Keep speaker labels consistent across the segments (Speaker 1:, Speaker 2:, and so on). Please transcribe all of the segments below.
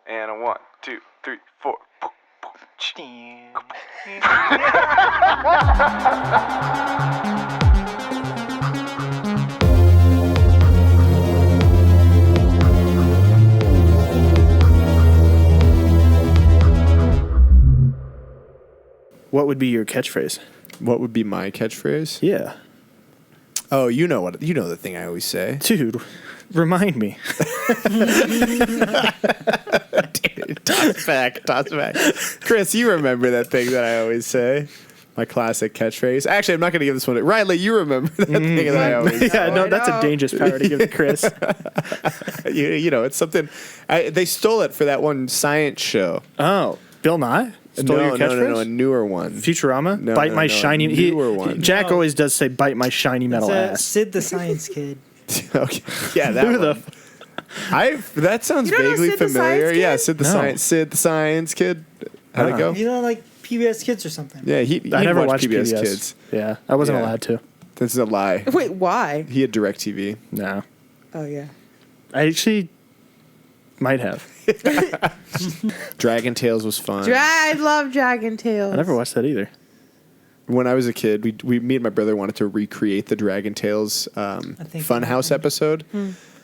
Speaker 1: And a 1, 2, 3, 4.
Speaker 2: What would be your catchphrase?
Speaker 3: What would be my catchphrase?
Speaker 2: Yeah.
Speaker 3: Oh, you know the thing I always say.
Speaker 2: Dude, remind me.
Speaker 3: Toss back. Chris, you remember that thing that I always say? My classic catchphrase. Actually, I'm not going to give this one. Riley, you remember that thing that I always say?
Speaker 2: Yeah, no, that's a dangerous power to give to Chris.
Speaker 3: You know, it's something. They stole it for that one science show.
Speaker 2: Oh, Bill Nye? Stole your catchphrase?
Speaker 3: No, a newer one.
Speaker 2: Futurama?
Speaker 3: No,
Speaker 2: bite my shiny...
Speaker 3: newer one.
Speaker 2: Jack always does say, bite my shiny metal ass.
Speaker 4: Sid the Science Kid.
Speaker 3: Okay. Yeah, that one. That sounds vaguely familiar. Yeah, Sid the Science Kid. How'd it go?
Speaker 4: You know, like PBS Kids or something.
Speaker 3: Yeah,
Speaker 2: I never watched
Speaker 3: PBS Kids.
Speaker 2: Yeah, I wasn't allowed to.
Speaker 3: This is a lie.
Speaker 5: Wait, why?
Speaker 3: He had DirecTV.
Speaker 2: No.
Speaker 5: Oh, yeah.
Speaker 2: I actually might have.
Speaker 3: Dragon Tales was fun.
Speaker 5: I love Dragon Tales.
Speaker 2: I never watched that either.
Speaker 3: When I was a kid, me and my brother wanted to recreate the Dragon Tales Funhouse episode.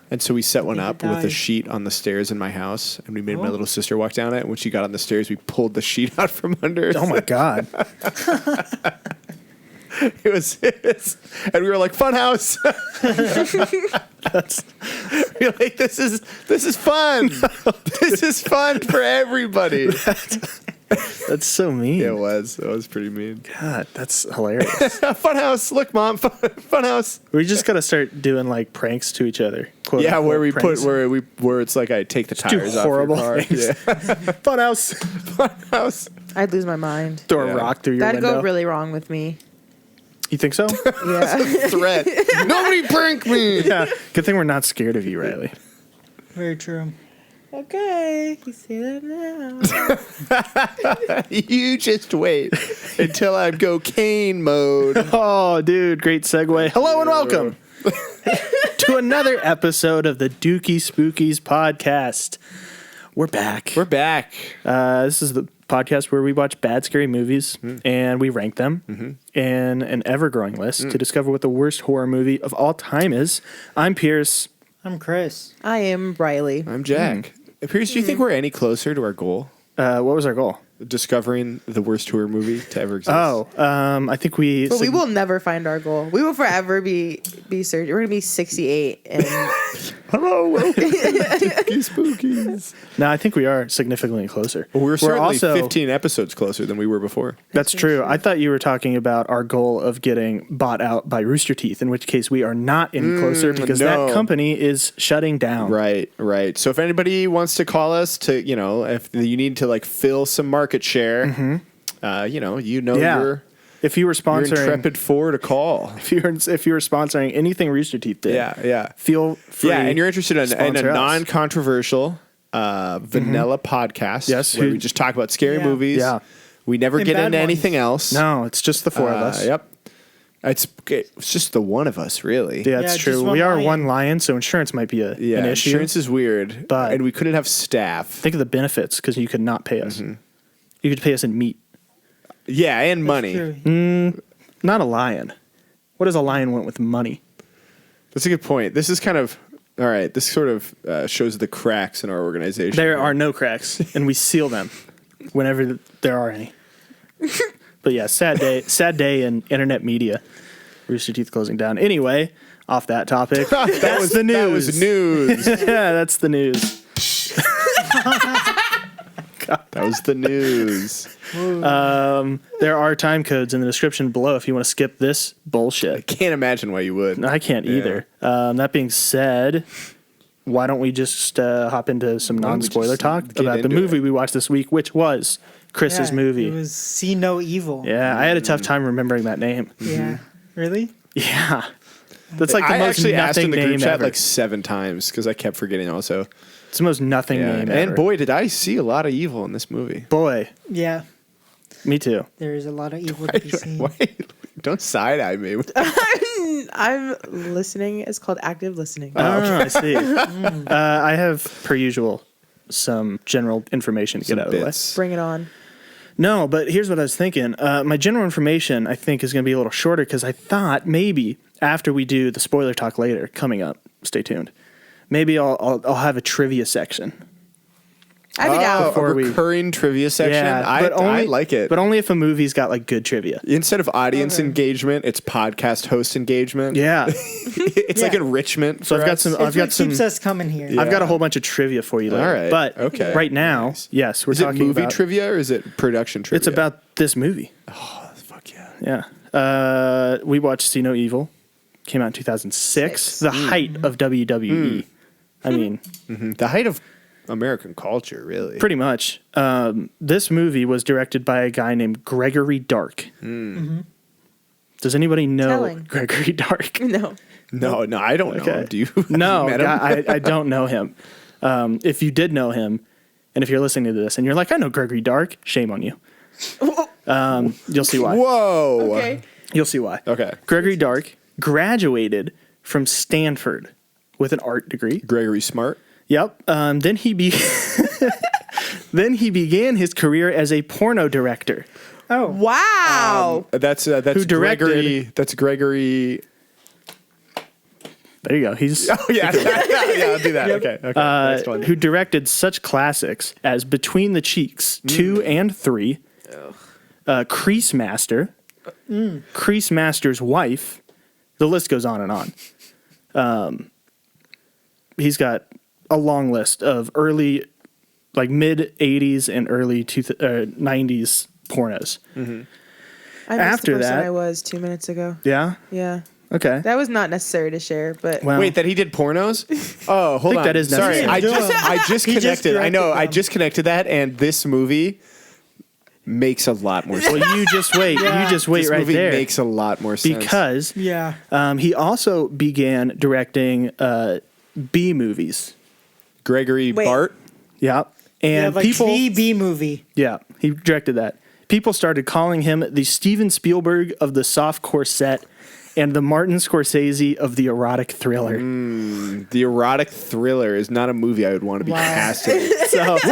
Speaker 3: And so we set one up with a sheet on the stairs in my house, and we made my little sister walk down it. And when she got on the stairs, we pulled the sheet out from under us.
Speaker 2: Oh, my God.
Speaker 3: It was, and we were like, Funhouse. We're like, this is fun. This is fun for everybody.
Speaker 2: That's so mean.
Speaker 3: Yeah, it was pretty mean.
Speaker 2: God, that's hilarious.
Speaker 3: Funhouse. Look, Mom. Funhouse.
Speaker 2: We just got to start doing like pranks to each other.
Speaker 3: Yeah, where it's like I take the tires off your car.
Speaker 2: Things.
Speaker 3: Yeah. Funhouse.
Speaker 5: I'd lose my mind.
Speaker 2: Throw a rock through your
Speaker 5: That'd
Speaker 2: window.
Speaker 5: go really wrong with me.
Speaker 2: You think so?
Speaker 5: Yeah.
Speaker 3: Threat. Nobody prank me.
Speaker 2: Yeah. Good thing we're not scared of you, Riley.
Speaker 4: Very true.
Speaker 5: Okay, you say that now.
Speaker 3: You just wait until I go cane mode.
Speaker 2: Oh, dude, great segue. Hello and welcome to another episode of the Dookie Spookies podcast. We're back. This is the podcast where we watch bad, scary movies and we rank them in an ever-growing list to discover what the worst horror movie of all time is. I'm Pierce.
Speaker 4: I'm Chris.
Speaker 5: I am Riley.
Speaker 3: I'm Jack. Pierce, do you think we're any closer to our goal?
Speaker 2: What was our goal?
Speaker 3: Discovering the worst horror movie to ever exist.
Speaker 2: I think we...
Speaker 5: But we will never find our goal. We will forever be searching. We're going to be 68. And
Speaker 3: hello, welcome to Dookie Spookies.
Speaker 2: No, I think we are significantly closer.
Speaker 3: Well, we're certainly
Speaker 2: also
Speaker 3: 15 episodes closer than we were before.
Speaker 2: That's true. I thought you were talking about our goal of getting bought out by Rooster Teeth, in which case we are not any closer because that company is shutting down.
Speaker 3: Right. So if anybody wants to call us to, if you need to like fill some market share, you're...
Speaker 2: If you were sponsoring,
Speaker 3: you're intrepid for to call.
Speaker 2: If you were sponsoring anything Rooster Teeth did, feel free.
Speaker 3: Yeah, and you're interested in a non-controversial vanilla podcast,
Speaker 2: yes,
Speaker 3: where we just talk about scary movies. Yeah, we never get into anything else.
Speaker 2: No, it's just the four of us.
Speaker 3: Yep, it's just the one of us, really.
Speaker 2: Yeah, it's true. We are one lion, so insurance might be an issue.
Speaker 3: Insurance is weird, and we couldn't have staff.
Speaker 2: Think of the benefits because you could not pay us. You could pay us in meat.
Speaker 3: Yeah, and money.
Speaker 2: Not a lion. What does a lion want with money?
Speaker 3: That's a good point. This is kind of... All right, this sort of shows the cracks in our organization.
Speaker 2: There are no cracks, and we seal them whenever there are any. But yeah, sad day in internet media. Rooster Teeth closing down. Anyway, off that topic. That's the news.
Speaker 3: That was news.
Speaker 2: Yeah, that's the news.
Speaker 3: That was the news.
Speaker 2: There are time codes in the description below if you want to skip this bullshit.
Speaker 3: I can't imagine why you would.
Speaker 2: I can't either. That being said, why don't we just hop into some non-spoiler talk about the movie we watched this week, which was Chris's movie.
Speaker 4: It was See No Evil.
Speaker 2: Yeah, I had a tough time remembering that name.
Speaker 4: Yeah. Really?
Speaker 2: Yeah. That's like the most
Speaker 3: actually asked in the
Speaker 2: nothing
Speaker 3: group
Speaker 2: name
Speaker 3: chat
Speaker 2: ever.
Speaker 3: like 7 times because I kept forgetting also.
Speaker 2: It's the most nothing name ever.
Speaker 3: And boy, did I see a lot of evil in this movie.
Speaker 2: Boy.
Speaker 4: Yeah.
Speaker 2: Me too.
Speaker 4: There is a lot of evil to be seen.
Speaker 3: Don't side-eye me.
Speaker 5: I'm listening. It's called active listening.
Speaker 2: Oh, I see. I have, per usual, some general information to get out of the way.
Speaker 5: Bring it on.
Speaker 2: No, but here's what I was thinking. My general information, I think, is going to be a little shorter because I thought maybe after we do the spoiler talk later, coming up, stay tuned, maybe I'll have a trivia section.
Speaker 5: I'd be down.
Speaker 3: A recurring trivia section.
Speaker 2: Yeah,
Speaker 3: I like it.
Speaker 2: But only if a movie's got like good trivia.
Speaker 3: Instead of audience engagement, it's podcast host engagement.
Speaker 2: Yeah.
Speaker 3: It's like enrichment.
Speaker 2: So I've got some. I've got some.
Speaker 4: Keeps us coming here.
Speaker 2: I've got a whole bunch of trivia for you later.
Speaker 3: All right.
Speaker 2: But
Speaker 3: Okay.
Speaker 2: right now, yes, we're
Speaker 3: Is it
Speaker 2: talking
Speaker 3: movie
Speaker 2: about
Speaker 3: trivia or is it production trivia?
Speaker 2: It's about this movie.
Speaker 3: Oh, fuck yeah.
Speaker 2: Yeah. We watched See No Evil. Came out in 2006. The height of WWE. I mean,
Speaker 3: The height of American culture, really.
Speaker 2: pretty much. This movie was directed by a guy named Gregory Dark. Does anybody know
Speaker 5: Telling.
Speaker 2: Gregory Dark?
Speaker 5: No.
Speaker 3: No, I don't know him. Do you? Have
Speaker 2: No,
Speaker 3: you met him?
Speaker 2: I don't know him. If you did know him, and if you're listening to this and you're like, I know Gregory Dark, shame on you. You'll see why.
Speaker 3: Whoa.
Speaker 5: Okay.
Speaker 2: You'll see why.
Speaker 3: Okay.
Speaker 2: Gregory Dark graduated from Stanford with an art degree.
Speaker 3: Gregory Smart.
Speaker 2: Yep. Then he began his career as a porno director.
Speaker 4: Oh,
Speaker 5: Wow.
Speaker 3: That's
Speaker 2: Who directed-
Speaker 3: Gregory. That's Gregory.
Speaker 2: There you go. He's
Speaker 3: Oh yeah, yeah. I'll do that. Okay. Next one.
Speaker 2: who directed such classics as Between the Cheeks 2 and 3, Crease Master, Crease Master's Wife. The list goes on and on. He's got a long list of early, like mid 80s and early 90s pornos.
Speaker 5: I missed
Speaker 2: After
Speaker 5: the person
Speaker 2: that-
Speaker 5: I was 2 minutes ago.
Speaker 2: Yeah.
Speaker 5: Yeah.
Speaker 2: Okay.
Speaker 5: That was not necessary to share, but
Speaker 2: Well,
Speaker 3: Wait, that he did pornos? Oh, hold
Speaker 2: think
Speaker 3: on.
Speaker 2: that is
Speaker 3: Sorry,
Speaker 2: necessary.
Speaker 3: I just
Speaker 4: He just
Speaker 3: connected. I know.
Speaker 4: directed
Speaker 3: I
Speaker 4: them.
Speaker 3: just connected that, and this movie makes a lot more sense.
Speaker 2: well, you just wait.
Speaker 4: Yeah.
Speaker 2: You just wait
Speaker 3: This
Speaker 2: right
Speaker 3: movie
Speaker 2: there.
Speaker 3: makes a lot more sense.
Speaker 2: Because
Speaker 4: yeah.
Speaker 2: he also began directing B movies.
Speaker 3: Gregory
Speaker 5: Wait.
Speaker 3: Bart.
Speaker 2: Yeah. And
Speaker 4: Like
Speaker 2: people.
Speaker 4: the B movie.
Speaker 2: Yeah, he directed that. People started calling him the Steven Spielberg of the softcore set and the Martin Scorsese of the erotic thriller.
Speaker 3: The erotic thriller is not a movie I would want to be cast in.
Speaker 2: So,
Speaker 3: What?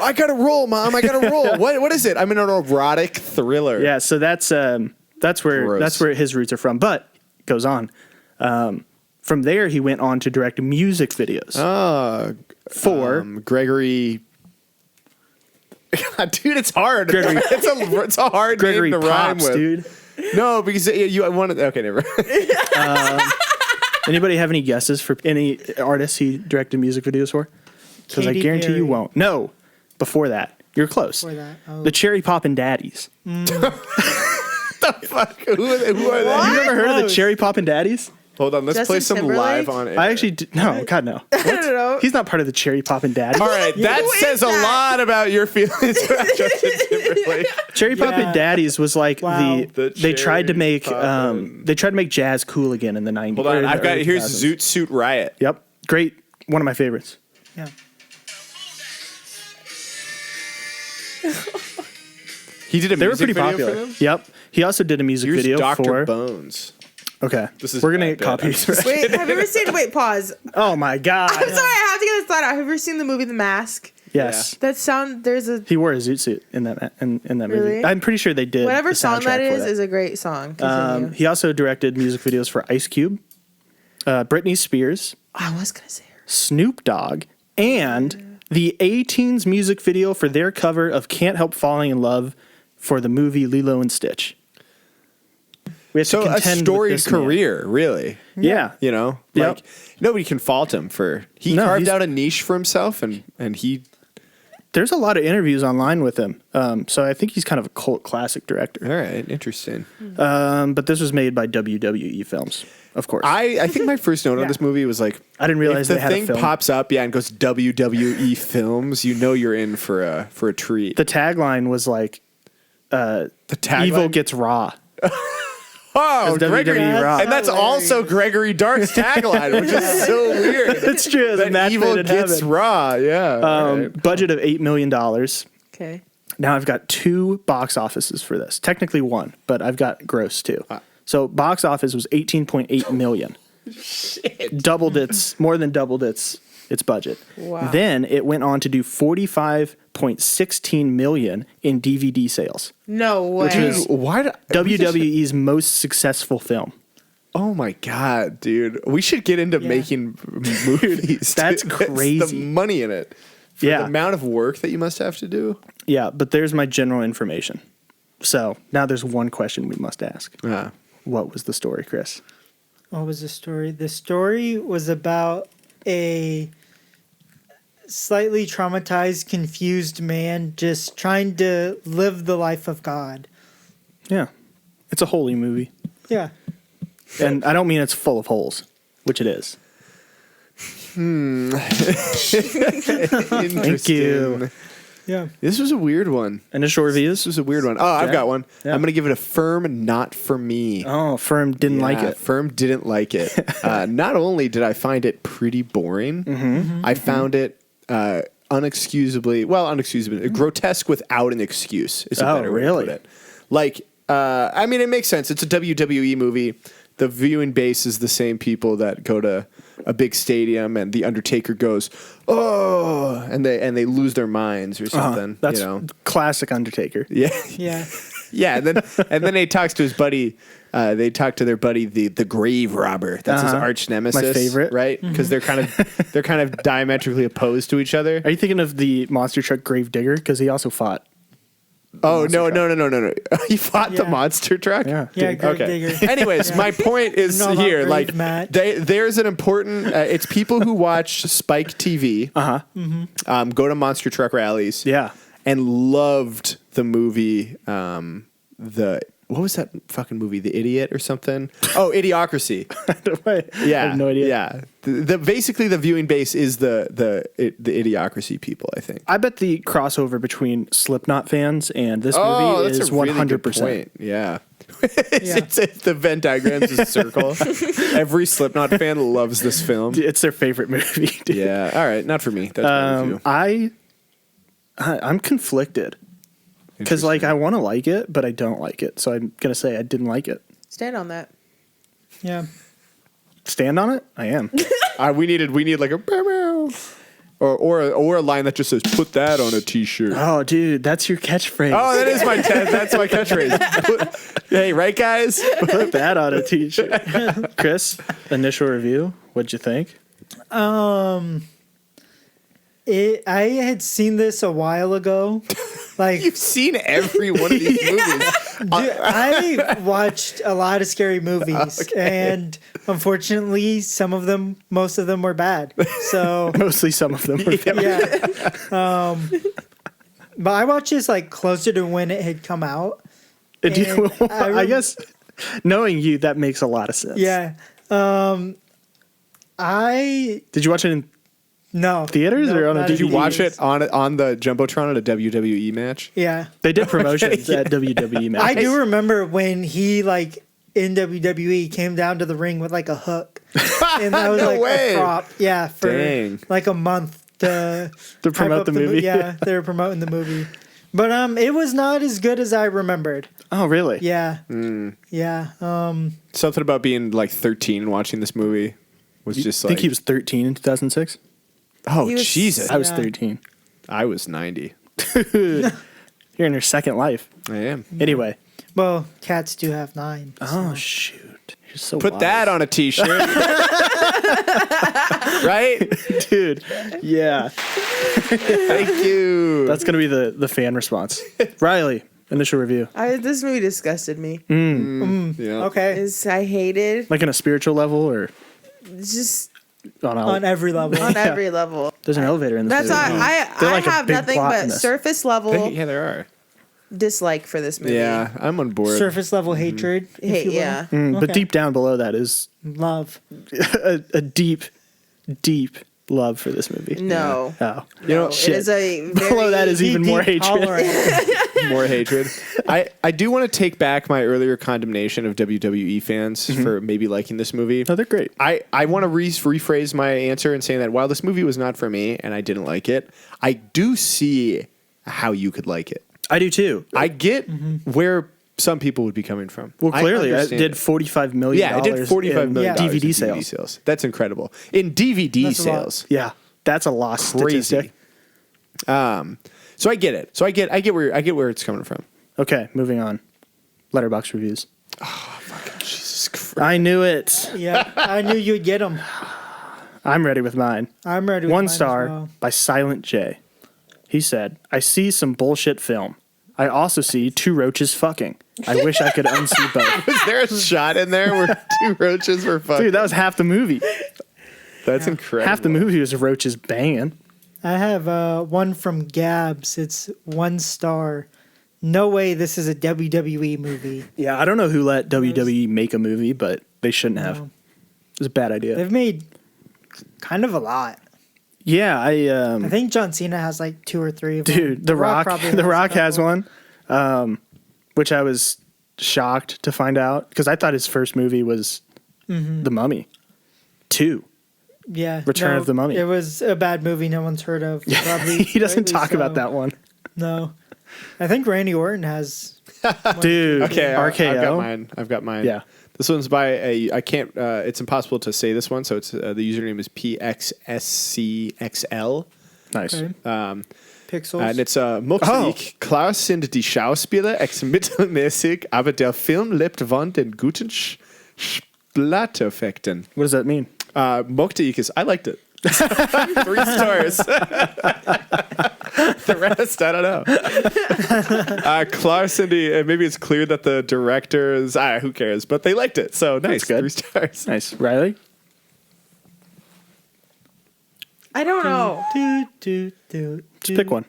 Speaker 3: I got to roll, Mom. I got to roll. What is it? I'm in an erotic thriller.
Speaker 2: yeah, so that's where
Speaker 3: Gross.
Speaker 2: his roots are from. But it goes on. From there, he went on to direct music videos for
Speaker 3: Gregory. God, dude, it's hard.
Speaker 2: Gregory-
Speaker 3: it's a hard
Speaker 2: Gregory
Speaker 3: name to rhyme
Speaker 2: Pops,
Speaker 3: with.
Speaker 2: dude.
Speaker 3: No, because you wanted. Okay, never.
Speaker 2: Anybody have any guesses for any artists he directed music videos for? Because I
Speaker 4: Katy
Speaker 2: guarantee
Speaker 4: Perry.
Speaker 2: you won't. No, before that. You're close.
Speaker 4: Before that, oh.
Speaker 2: The Cherry Poppin' Daddies.
Speaker 3: Fuck. Who are they?
Speaker 2: Have you ever heard of the
Speaker 4: Close.
Speaker 2: Cherry Poppin' Daddies?
Speaker 3: Hold on, let's
Speaker 5: Justin
Speaker 3: play some
Speaker 5: Timberlake?
Speaker 3: live on air.
Speaker 2: I actually no, God no.
Speaker 5: I don't know.
Speaker 2: He's not part of the Cherry Poppin' Daddies.
Speaker 3: All right, that
Speaker 5: Who
Speaker 3: says
Speaker 5: is
Speaker 3: a
Speaker 5: that?
Speaker 3: lot about your feelings about Justin Timberlake.
Speaker 2: Cherry Poppin' Daddies was like
Speaker 4: Wow.
Speaker 3: The
Speaker 2: they tried to
Speaker 3: Cherry
Speaker 2: make
Speaker 3: Poppin'.
Speaker 2: they tried to make jazz cool again in the 90s.
Speaker 3: Hold
Speaker 2: or
Speaker 3: on,
Speaker 2: in the
Speaker 3: I've got
Speaker 2: early
Speaker 3: here's
Speaker 2: 2000s.
Speaker 3: Zoot Suit Riot.
Speaker 2: Yep, great, one of my favorites.
Speaker 4: Yeah.
Speaker 3: He did a
Speaker 2: They were
Speaker 3: music
Speaker 2: pretty
Speaker 3: video
Speaker 2: popular.
Speaker 3: for them.
Speaker 2: Yep, he also did a music
Speaker 3: Here's
Speaker 2: video
Speaker 3: Dr.
Speaker 2: for.
Speaker 3: Bones.
Speaker 2: Okay,
Speaker 3: This is
Speaker 2: we're gonna
Speaker 3: bad
Speaker 2: get copies.
Speaker 3: bit.
Speaker 5: Wait, have you ever seen? Wait, pause.
Speaker 2: Oh my God!
Speaker 5: I'm sorry, I have to get this thought out. Have you ever seen the movie The Mask?
Speaker 2: Yes,
Speaker 5: That sound. There's a
Speaker 2: he wore a zoot suit in that in that movie.
Speaker 5: Really?
Speaker 2: I'm pretty sure they did.
Speaker 5: whatever
Speaker 2: the
Speaker 5: song that
Speaker 2: soundtrack for
Speaker 5: is a great song. Continue.
Speaker 2: He also directed music videos for Ice Cube, Britney Spears,
Speaker 5: I was gonna say her.
Speaker 2: Snoop Dogg, and the A-Teens music video for their cover of Can't Help Falling in Love for the movie Lilo and Stitch. We have
Speaker 3: So
Speaker 2: to
Speaker 3: a
Speaker 2: contend with
Speaker 3: storied
Speaker 2: this man.
Speaker 3: career, really.
Speaker 2: Yeah.
Speaker 3: You know,
Speaker 2: Yep.
Speaker 3: like nobody can fault him for he
Speaker 2: No,
Speaker 3: carved
Speaker 2: he's-
Speaker 3: out a niche for himself, and he.
Speaker 2: There's a lot of interviews online with him. So I think he's kind of a cult classic director.
Speaker 3: All right, interesting.
Speaker 2: But this was made by WWE Films, of course.
Speaker 3: I think my first note on
Speaker 4: Yeah.
Speaker 3: this movie was like,
Speaker 2: I didn't realize
Speaker 3: if
Speaker 2: they
Speaker 3: the
Speaker 2: had a
Speaker 3: thing
Speaker 2: film.
Speaker 3: pops up, and goes WWE Films, you know you're in for a treat.
Speaker 2: The tagline was like,
Speaker 3: The tagline?
Speaker 2: "Evil gets raw."
Speaker 3: Oh,
Speaker 2: That's
Speaker 3: Gregory,
Speaker 2: WWE Raw.
Speaker 3: and that's also Gregory Dark's tagline, which is so weird.
Speaker 2: It's true. The
Speaker 3: That
Speaker 2: match
Speaker 3: evil
Speaker 2: made it
Speaker 3: gets
Speaker 2: happen.
Speaker 3: raw. Yeah. all right.
Speaker 2: Budget of $8 million.
Speaker 5: Okay.
Speaker 2: Now I've got 2 box offices for this. Technically 1, but I've got gross too. So box office was 18.8 million. Doubled its, more than doubled its its budget.
Speaker 5: Wow.
Speaker 2: Then it went on to do $45.16 million in DVD sales.
Speaker 5: No way.
Speaker 2: Which is
Speaker 3: Why?
Speaker 2: WWE's most successful film.
Speaker 3: Oh my god, dude! We should get into making movies.
Speaker 2: That's
Speaker 3: dude.
Speaker 2: crazy.
Speaker 3: It's the money in it. For
Speaker 2: Yeah.
Speaker 3: the amount of work that you must have to do.
Speaker 2: Yeah, but there's my general information. So now there's one question we must ask. What was the story, Chris?
Speaker 4: What was the story? The story was about a slightly traumatized, confused man just trying to live the life of God.
Speaker 2: Yeah, it's a holy movie.
Speaker 4: Yeah.
Speaker 2: And I don't mean it's full of holes, which it is.
Speaker 3: Thank
Speaker 2: you.
Speaker 4: Yeah.
Speaker 3: This was a weird one.
Speaker 2: Initial reviews?
Speaker 3: This was a weird one. Oh, I've got one.
Speaker 2: Yeah.
Speaker 3: I'm going to give it a firm not for me.
Speaker 2: Oh, Firm didn't like it.
Speaker 3: Firm didn't like it. Not only did I find it pretty boring, I found it unexcusably, grotesque without an excuse is a better way to put it. Like, I mean, it makes sense. It's a WWE movie. The viewing base is the same people that go to a big stadium, and the Undertaker goes, "Oh," and they lose their minds or something.
Speaker 2: That's
Speaker 3: you know?
Speaker 2: classic Undertaker.
Speaker 3: Yeah,
Speaker 4: Yeah.
Speaker 3: yeah. And then he talks to his buddy. They talk to their buddy, the grave robber. That's his arch nemesis.
Speaker 2: My favorite.
Speaker 3: right? Because they're kind of diametrically opposed to each other.
Speaker 2: Are you thinking of the monster truck Grave Digger? Because he also fought.
Speaker 3: Oh no! He fought the
Speaker 4: Yeah.
Speaker 3: monster truck.
Speaker 2: Yeah.
Speaker 4: Yeah, Grave
Speaker 3: Okay.
Speaker 4: Digger.
Speaker 3: Anyways, my point is
Speaker 4: Know about
Speaker 3: here.
Speaker 4: Grave
Speaker 3: Like,
Speaker 4: Matt.
Speaker 3: there's an important. It's people who watch Spike TV. Go to monster truck rallies.
Speaker 2: Yeah.
Speaker 3: And loved the movie. What was that fucking movie? The Idiot or something? Oh, Idiocracy. Yeah,
Speaker 2: I have no idea.
Speaker 3: Yeah, basically the viewing base is the Idiocracy people. I think.
Speaker 2: I bet the crossover between Slipknot fans and this
Speaker 3: Oh,
Speaker 2: movie
Speaker 3: that's
Speaker 2: is
Speaker 3: a really good
Speaker 2: 100%.
Speaker 3: point. Yeah. It's the Venn diagram's a circle. Every Slipknot fan loves this film.
Speaker 2: It's their favorite movie. Dude.
Speaker 3: Yeah. All right. Not for me. That's my review.
Speaker 2: I'm conflicted because like I want to like it, but I don't like it. So I'm gonna say I didn't like it.
Speaker 5: Stand on that.
Speaker 4: Yeah.
Speaker 2: Stand on it. I am.
Speaker 3: We need like a or a line that just says "put that on a t-shirt."
Speaker 2: Oh, dude, that's your catchphrase.
Speaker 3: Oh, that is that's my catchphrase. Hey, right, guys?
Speaker 2: Put that on a t-shirt. Chris, initial review. What'd you think?
Speaker 4: I had seen this a while ago. Like,
Speaker 3: You've seen every one of these movies.
Speaker 4: dude, I watched a lot of scary movies, and unfortunately, most of them were bad. So
Speaker 2: Mostly some of them. Were
Speaker 4: yeah. But I watched this like closer to when it had come out. And
Speaker 2: I guess knowing you, that makes a lot of sense.
Speaker 4: Yeah.
Speaker 2: Did you watch it in
Speaker 4: No
Speaker 2: theaters or on a
Speaker 4: not
Speaker 2: DVD?
Speaker 3: Did you watch
Speaker 4: theaters.
Speaker 3: it on the Jumbotron at a WWE match?
Speaker 4: Yeah.
Speaker 2: They did promotions at WWE matches.
Speaker 4: I do remember when he like in WWE came down to the ring with like a hook, and that was
Speaker 3: No
Speaker 4: like
Speaker 3: way.
Speaker 4: a prop. Yeah, for
Speaker 3: Dang.
Speaker 4: like a month to
Speaker 2: To promote
Speaker 4: hype up
Speaker 2: the movie.
Speaker 4: Yeah, they were promoting the movie, but it was not as good as I remembered.
Speaker 2: Oh, really?
Speaker 4: Yeah, yeah.
Speaker 3: Something about being like 13 and watching this movie was just
Speaker 2: I
Speaker 3: like.
Speaker 2: think he was 13 in 2006.
Speaker 3: Oh,
Speaker 5: He was-
Speaker 3: Jesus.
Speaker 2: I was
Speaker 4: Yeah.
Speaker 2: 13.
Speaker 3: I was 90.
Speaker 2: You're in your second life.
Speaker 3: I am.
Speaker 2: Anyway.
Speaker 4: Well, cats do have 9.
Speaker 2: Oh, shoot. You're so
Speaker 3: Put
Speaker 2: wise.
Speaker 3: that on a t-shirt. Right?
Speaker 2: Dude. Yeah.
Speaker 3: Thank you.
Speaker 2: That's going to be the fan response. Riley, initial review.
Speaker 5: This movie disgusted me.
Speaker 3: yeah.
Speaker 4: Okay,
Speaker 5: I hated.
Speaker 2: Like on a spiritual level or
Speaker 5: It's just
Speaker 4: on every level.
Speaker 5: on every level.
Speaker 2: There's an elevator in this
Speaker 5: That's
Speaker 2: movie.
Speaker 5: why
Speaker 2: They're
Speaker 5: I
Speaker 2: like a
Speaker 5: have
Speaker 2: big
Speaker 5: nothing
Speaker 2: plot in
Speaker 5: but
Speaker 2: this.
Speaker 5: surface level
Speaker 3: Yeah, there are.
Speaker 5: dislike for this movie.
Speaker 3: Yeah, I'm on board.
Speaker 4: Surface level hatred. if
Speaker 5: Hate,
Speaker 4: you will.
Speaker 5: yeah.
Speaker 2: But
Speaker 4: Okay.
Speaker 2: deep down below that is
Speaker 4: Love.
Speaker 2: a deep, deep love for this movie.
Speaker 5: No.
Speaker 2: Oh.
Speaker 3: You know,
Speaker 5: It
Speaker 2: shit.
Speaker 5: is a very,
Speaker 2: Below that is even more
Speaker 4: Deep
Speaker 2: hatred.
Speaker 4: tolerance.
Speaker 3: more hatred. I do want to take back my earlier condemnation of WWE fans for maybe liking this movie.
Speaker 2: No, they're great.
Speaker 3: I want to rephrase my answer and saying that while this movie was not for me and I didn't like it, I do see how you could like it.
Speaker 2: I do too.
Speaker 3: I get where some people would be coming from.
Speaker 2: Well, clearly, it
Speaker 3: understand
Speaker 2: did $45 million.
Speaker 3: Yeah, it did $45 million
Speaker 2: DVD
Speaker 3: in
Speaker 2: sales.
Speaker 3: That's incredible. In DVD
Speaker 4: That's a lot.
Speaker 3: sales.
Speaker 2: Yeah. That's a lost
Speaker 3: Crazy.
Speaker 2: statistic.
Speaker 3: So I get it. So I get where it's coming from.
Speaker 2: Okay, moving on. Letterboxd Reviews.
Speaker 3: Jesus Christ.
Speaker 2: I knew it.
Speaker 4: Yeah, I knew you'd get them.
Speaker 2: I'm ready with mine.
Speaker 4: I'm ready with
Speaker 2: One
Speaker 4: mine as
Speaker 2: star
Speaker 4: well.
Speaker 2: by Silent J. He said, I see some bullshit film. I also see two roaches fucking. I wish I could unsee both.
Speaker 3: Was there a shot in there where two roaches were fucking?
Speaker 2: Dude, that was half the movie.
Speaker 3: That's incredible.
Speaker 2: Half the movie was roaches banging.
Speaker 4: I have one from Gabs. It's 1 star. No way this is a WWE movie.
Speaker 2: Yeah, I don't know who let WWE make a movie, but they shouldn't have.
Speaker 4: No.
Speaker 2: It was a bad idea.
Speaker 4: They've made kind of a lot.
Speaker 2: Yeah,
Speaker 4: I think John Cena has like 2 or 3 of them.
Speaker 2: dude, The Rock
Speaker 4: probably
Speaker 2: The
Speaker 4: has a
Speaker 2: Rock has
Speaker 4: couple.
Speaker 2: one, which I was shocked to find out because I thought his first movie was The Mummy 2.
Speaker 4: Yeah.
Speaker 2: Return of the Mummy.
Speaker 4: It was a bad movie no one's heard of. Probably
Speaker 2: He doesn't
Speaker 4: rightly
Speaker 2: talk
Speaker 4: so.
Speaker 2: about that one.
Speaker 4: No. I think Randy Orton has.
Speaker 2: Dude,
Speaker 3: Okay,
Speaker 2: RKO.
Speaker 3: I've got mine.
Speaker 2: Yeah.
Speaker 3: This one's by I can't. It's impossible to say this one, so it's the username is PXSCXL.
Speaker 2: Nice.
Speaker 4: Okay. Pixels.
Speaker 3: And it's mochte ich, klar sind die Schauspieler ex mittelmäßig, aber der Film lebt von den guten Splattereffekten.
Speaker 2: What does that mean?
Speaker 3: Mochte ich is I liked it. 3 stars. The rest, I don't know. Klar sind die, maybe it's clear that the directors, who cares? But they liked it, so nice.
Speaker 2: good.
Speaker 3: 3 stars.
Speaker 2: Nice. Riley?
Speaker 5: I don't know.
Speaker 2: Just pick one.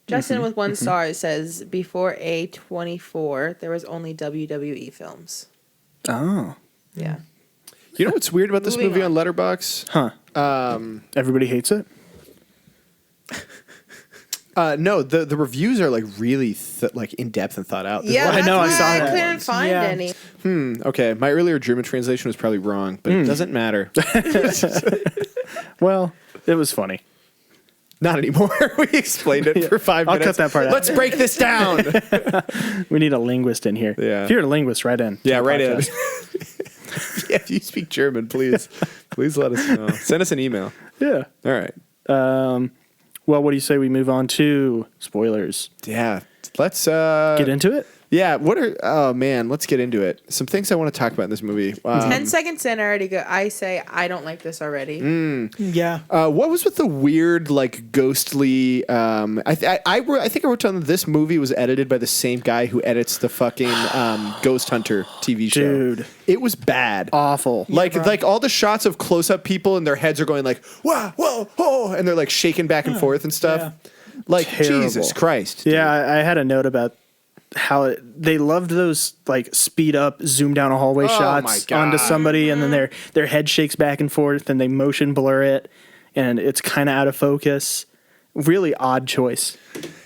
Speaker 5: Justin with 1 star says before A24 there was only WWE films.
Speaker 2: Oh.
Speaker 5: Yeah.
Speaker 3: You know what's weird about this
Speaker 5: Moving
Speaker 3: movie
Speaker 5: on.
Speaker 3: on Letterboxd?
Speaker 2: Huh. Everybody hates it?
Speaker 3: No, the reviews are like really like in depth and thought out. There's
Speaker 5: Yeah,
Speaker 3: a lot-
Speaker 2: I know, I
Speaker 5: that's
Speaker 2: saw
Speaker 5: why
Speaker 2: that.
Speaker 5: I couldn't find
Speaker 4: Yeah.
Speaker 5: any.
Speaker 3: Okay, my earlier German translation was probably wrong, but it doesn't matter.
Speaker 2: Well, it was funny.
Speaker 3: Not anymore. We explained it for 5
Speaker 2: I'll
Speaker 3: minutes.
Speaker 2: cut that part out.
Speaker 3: Let's break this down.
Speaker 2: We need a linguist in here.
Speaker 3: Yeah.
Speaker 2: If you're a linguist, write in.
Speaker 3: Yeah,
Speaker 2: to the
Speaker 3: right in.
Speaker 2: podcast.
Speaker 3: Yeah, if you speak German, please let us know. Send us an email.
Speaker 2: Yeah.
Speaker 3: All right.
Speaker 2: Well, what do you say we move on to spoilers?
Speaker 3: Yeah. Let's
Speaker 2: Get into it?
Speaker 3: Yeah, let's get into it. Some things I want to talk about in this movie.
Speaker 5: 10 seconds in, I say I don't like this already.
Speaker 4: Yeah.
Speaker 3: What was with the weird, like, ghostly? I think I wrote down that this movie was edited by the same guy who edits the fucking Ghost Hunter TV show.
Speaker 2: Dude.
Speaker 3: It was bad.
Speaker 2: Awful.
Speaker 3: Like all the shots of close up people and their heads are going like whoa, whoa, whoa, and they're like shaking back and forth and stuff.
Speaker 4: Yeah.
Speaker 3: Like
Speaker 2: Terrible.
Speaker 3: Jesus Christ. Dude.
Speaker 2: Yeah, I had a note about how they loved those like speed up, zoom down a hallway shots
Speaker 3: my God.
Speaker 2: onto somebody, and then their head shakes back and forth, and they motion blur it, and it's kind of out of focus. Really odd choice.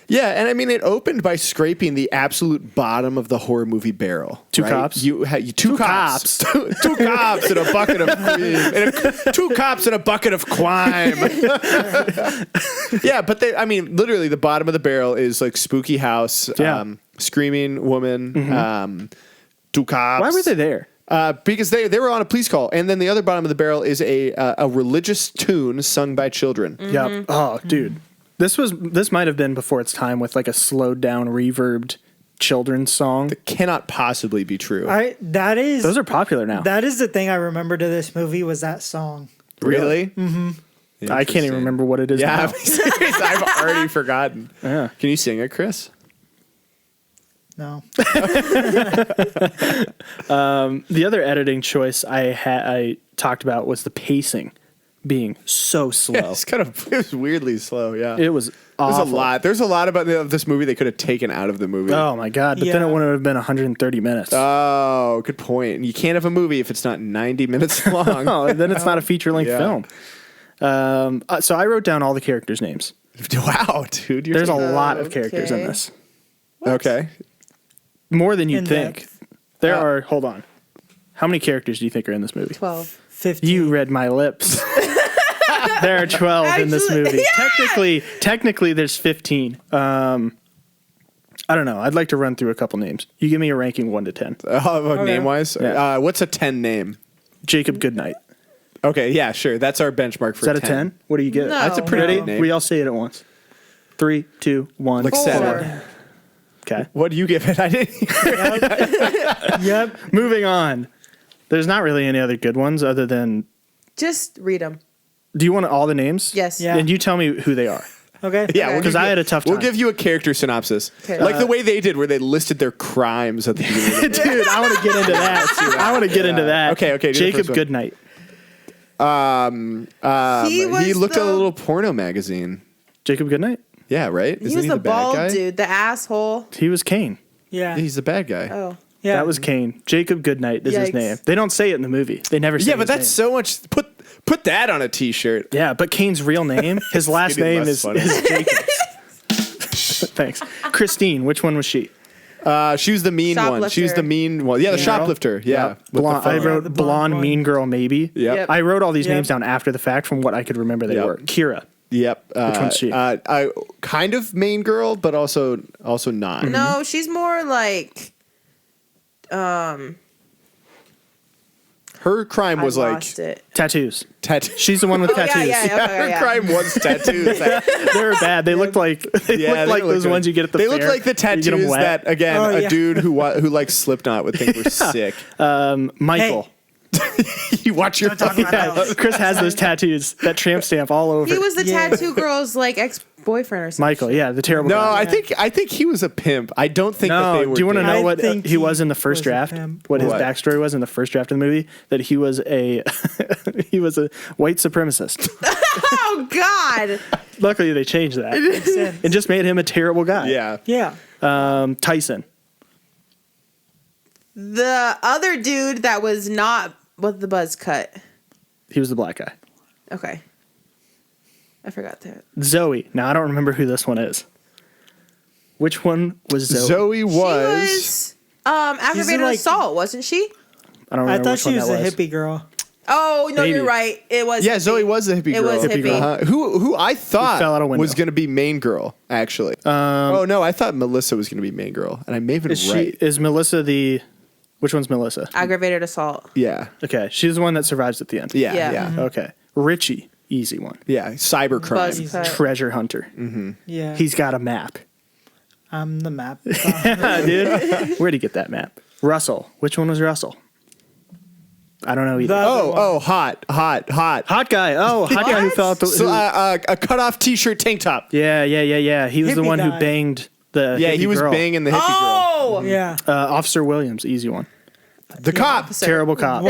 Speaker 3: Yeah, and I mean it opened by scraping the absolute bottom of the horror movie barrel.
Speaker 2: Two
Speaker 3: right?
Speaker 2: cops?
Speaker 3: Two cops. Two cops in a bucket of cream. Two cops in a bucket of crime. Yeah, but literally the bottom of the barrel is like spooky house,
Speaker 2: Yeah.
Speaker 3: screaming woman, two cops.
Speaker 2: Why were they there?
Speaker 3: Because they were on a police call, and then the other bottom of the barrel is a religious tune sung by children.
Speaker 2: Yep. Oh, dude. This might have been before its time with like a slowed down, reverbed children's song.
Speaker 3: Cannot possibly be true.
Speaker 2: Those are popular now.
Speaker 4: That is the thing I remember to this movie was that song.
Speaker 3: Really? Mm-hmm.
Speaker 2: I can't even remember what it is
Speaker 3: Yeah,
Speaker 2: now.
Speaker 3: I'm serious. I've already forgotten.
Speaker 2: Yeah.
Speaker 3: Can you sing it, Chris?
Speaker 4: No.
Speaker 2: The other editing choice I talked about was the pacing being so slow.
Speaker 3: It was weirdly slow. Yeah,
Speaker 2: It was
Speaker 3: There's
Speaker 2: awful.
Speaker 3: a lot. There's a lot about this movie they could have taken out of the movie.
Speaker 2: Oh my god! But then it
Speaker 4: Yeah.
Speaker 2: wouldn't have been 130 minutes.
Speaker 3: Oh, good point. And you can't have a movie if it's not 90 minutes long.
Speaker 2: Oh, and then it's not a feature-length
Speaker 3: Yeah.
Speaker 2: film. So I wrote down all the characters' names.
Speaker 3: Wow, dude.
Speaker 2: There's a lot of characters in
Speaker 5: Okay.
Speaker 2: this.
Speaker 3: Okay.
Speaker 2: More than you'd
Speaker 4: In
Speaker 2: think.
Speaker 4: depth.
Speaker 2: There are. Hold on. How many characters do you think are in this movie?
Speaker 5: 12.
Speaker 4: 15.
Speaker 2: You read my lips. There are 12 in this
Speaker 5: Actually,
Speaker 2: movie.
Speaker 5: yeah!
Speaker 2: Technically, there's 15. I don't know. I'd like to run through a couple names. You give me a ranking 1 to 10.
Speaker 3: Name wise,
Speaker 2: Yeah.
Speaker 3: what's a 10 name?
Speaker 2: Jacob Goodnight.
Speaker 3: Okay, yeah, sure. That's our benchmark for
Speaker 2: Is that a 10? What do you get?
Speaker 5: No.
Speaker 3: That's a pretty
Speaker 2: Ready?
Speaker 3: good name.
Speaker 2: We all say it at once. 3, 2, 1.
Speaker 3: Like
Speaker 5: 4.
Speaker 3: 7.
Speaker 2: Okay.
Speaker 3: What do you give it? I didn't.
Speaker 4: Yep.
Speaker 2: Moving on. There's not really any other good ones other than.
Speaker 5: Just read them.
Speaker 2: Do you want all the names?
Speaker 5: Yes.
Speaker 4: Yeah.
Speaker 2: And you tell me who they are.
Speaker 4: Okay.
Speaker 3: Yeah,
Speaker 5: Okay.
Speaker 2: Because I had a tough time.
Speaker 3: We'll give you a character synopsis.
Speaker 5: Okay.
Speaker 3: Like the way they did, where they listed their crimes at the beginning.
Speaker 2: Dude, I want to get into that. I want to get into that.
Speaker 3: Okay, do the
Speaker 2: Jacob
Speaker 3: first one.
Speaker 2: Goodnight.
Speaker 3: He looked at a
Speaker 5: the-
Speaker 3: little porno magazine.
Speaker 2: Jacob Goodnight?
Speaker 3: Yeah, right?
Speaker 5: He was the
Speaker 3: bad
Speaker 5: bald
Speaker 3: guy?
Speaker 5: dude, the asshole.
Speaker 2: He was Kane.
Speaker 4: Yeah.
Speaker 3: He's the bad guy.
Speaker 5: Oh.
Speaker 4: Yeah.
Speaker 2: That was Kane. Jacob Goodnight is his
Speaker 5: Yikes.
Speaker 2: name. They don't say it in the movie. They never say
Speaker 3: Yeah, but
Speaker 2: his
Speaker 3: that's
Speaker 2: name.
Speaker 3: so much. Put that on a T-shirt.
Speaker 2: Yeah, but Kane's real name, his last
Speaker 3: getting
Speaker 2: name
Speaker 3: less
Speaker 2: is
Speaker 3: funny.
Speaker 2: Jacob. Thanks. Christine, which one was she?
Speaker 3: She was the mean one. She was
Speaker 5: Shoplifter.
Speaker 3: the mean one. Yeah, the
Speaker 2: Mean
Speaker 3: shoplifter. Yeah.
Speaker 2: Yep. Blonde, I
Speaker 4: Yeah,
Speaker 2: wrote
Speaker 4: the blonde
Speaker 2: blonde
Speaker 4: one.
Speaker 2: mean girl maybe.
Speaker 3: Yep.
Speaker 5: Yep.
Speaker 2: I wrote all these
Speaker 4: Yep.
Speaker 2: names down after the fact from what I could remember they
Speaker 3: Yep.
Speaker 2: were. Kira.
Speaker 3: Yep.
Speaker 2: Which one's she?
Speaker 3: I kind of main girl, but also not.
Speaker 5: No, she's more like.
Speaker 3: Her crime was
Speaker 5: I
Speaker 3: like
Speaker 5: lost it.
Speaker 2: Tattoos.
Speaker 3: tattoo.
Speaker 2: She's the one with
Speaker 5: Oh, yeah,
Speaker 2: tattoos.
Speaker 5: yeah, yeah.
Speaker 3: Her crime was tattoos.
Speaker 2: They were bad. They looked like they looked like those ones you get at the
Speaker 3: They
Speaker 2: fair.
Speaker 3: look like the
Speaker 2: You get 'em
Speaker 3: tattoos
Speaker 2: wet.
Speaker 3: that again
Speaker 4: Oh,
Speaker 3: a
Speaker 4: yeah.
Speaker 3: dude who likes Slipknot would think were sick.
Speaker 2: Michael.
Speaker 3: You watch your fucking
Speaker 2: Yeah, Chris has those tattoos, that tramp stamp all over.
Speaker 5: He was the
Speaker 4: Yeah.
Speaker 5: tattoo girl's like ex-boyfriend or something.
Speaker 2: Michael, yeah, the terrible
Speaker 3: No,
Speaker 2: guy.
Speaker 3: I think he was a pimp. I don't think that they
Speaker 2: No,
Speaker 3: were.
Speaker 2: do you want to
Speaker 3: dating.
Speaker 2: know
Speaker 4: I
Speaker 2: what
Speaker 4: think
Speaker 2: he was in the first
Speaker 4: was a
Speaker 2: draft?
Speaker 4: pimp.
Speaker 2: What his
Speaker 3: What?
Speaker 2: backstory was in the first draft of the movie? That he was a he was a white supremacist.
Speaker 5: Oh God!
Speaker 2: Luckily, they changed that and just made him a terrible guy.
Speaker 3: Yeah.
Speaker 4: Yeah.
Speaker 2: Tyson.
Speaker 5: The other dude that was not with the buzz cut.
Speaker 2: He was the black guy.
Speaker 5: Okay, I forgot that.
Speaker 2: Zoe. Now I don't remember who this one is. Which one was Zoe?
Speaker 3: Zoe
Speaker 5: She
Speaker 3: was.
Speaker 5: was aggravated
Speaker 4: like-
Speaker 5: assault, wasn't she?
Speaker 2: I don't
Speaker 4: I
Speaker 2: remember
Speaker 4: thought
Speaker 2: which
Speaker 4: she
Speaker 2: one
Speaker 4: was
Speaker 2: that
Speaker 4: a
Speaker 2: was.
Speaker 4: hippie girl.
Speaker 5: Oh no,
Speaker 2: Maybe.
Speaker 5: you're right. It was.
Speaker 3: Yeah,
Speaker 5: hippie.
Speaker 3: Zoe was the hippie
Speaker 5: It
Speaker 3: girl.
Speaker 5: was hippie.
Speaker 2: girl.
Speaker 3: Who I thought
Speaker 2: fell out a window.
Speaker 3: was going to be main girl, actually. Oh, no, I thought Melissa was going to be main girl, and I may have been
Speaker 2: Is
Speaker 3: right.
Speaker 2: is Melissa the? Which one's Melissa?
Speaker 5: Aggravated assault.
Speaker 3: Yeah.
Speaker 2: Okay, she's the one that survives at the end.
Speaker 3: Yeah,
Speaker 5: Yeah.
Speaker 3: yeah.
Speaker 2: Okay, Richie, easy one.
Speaker 3: Yeah, cybercrime.
Speaker 5: Buzz cut.
Speaker 2: Treasure hunter.
Speaker 4: Yeah.
Speaker 2: He's got a map.
Speaker 4: I'm the map.
Speaker 2: Dude, where'd he get that map? Russell. Which one was Russell? I don't know either.
Speaker 4: The-
Speaker 3: Oh, hot.
Speaker 2: Hot guy. Oh, hot guy who fell out the.
Speaker 3: So,
Speaker 2: who-
Speaker 3: a cut-off T-shirt tank top.
Speaker 2: yeah. He was the
Speaker 4: Hippie
Speaker 2: one who
Speaker 4: guy.
Speaker 2: banged the.
Speaker 3: Yeah,
Speaker 2: hippie
Speaker 3: he was
Speaker 2: girl.
Speaker 3: banging the hippie
Speaker 5: Oh,
Speaker 4: Yeah.
Speaker 2: Officer Williams, easy one.
Speaker 3: girl. The cop.
Speaker 5: officer.
Speaker 2: Terrible cop.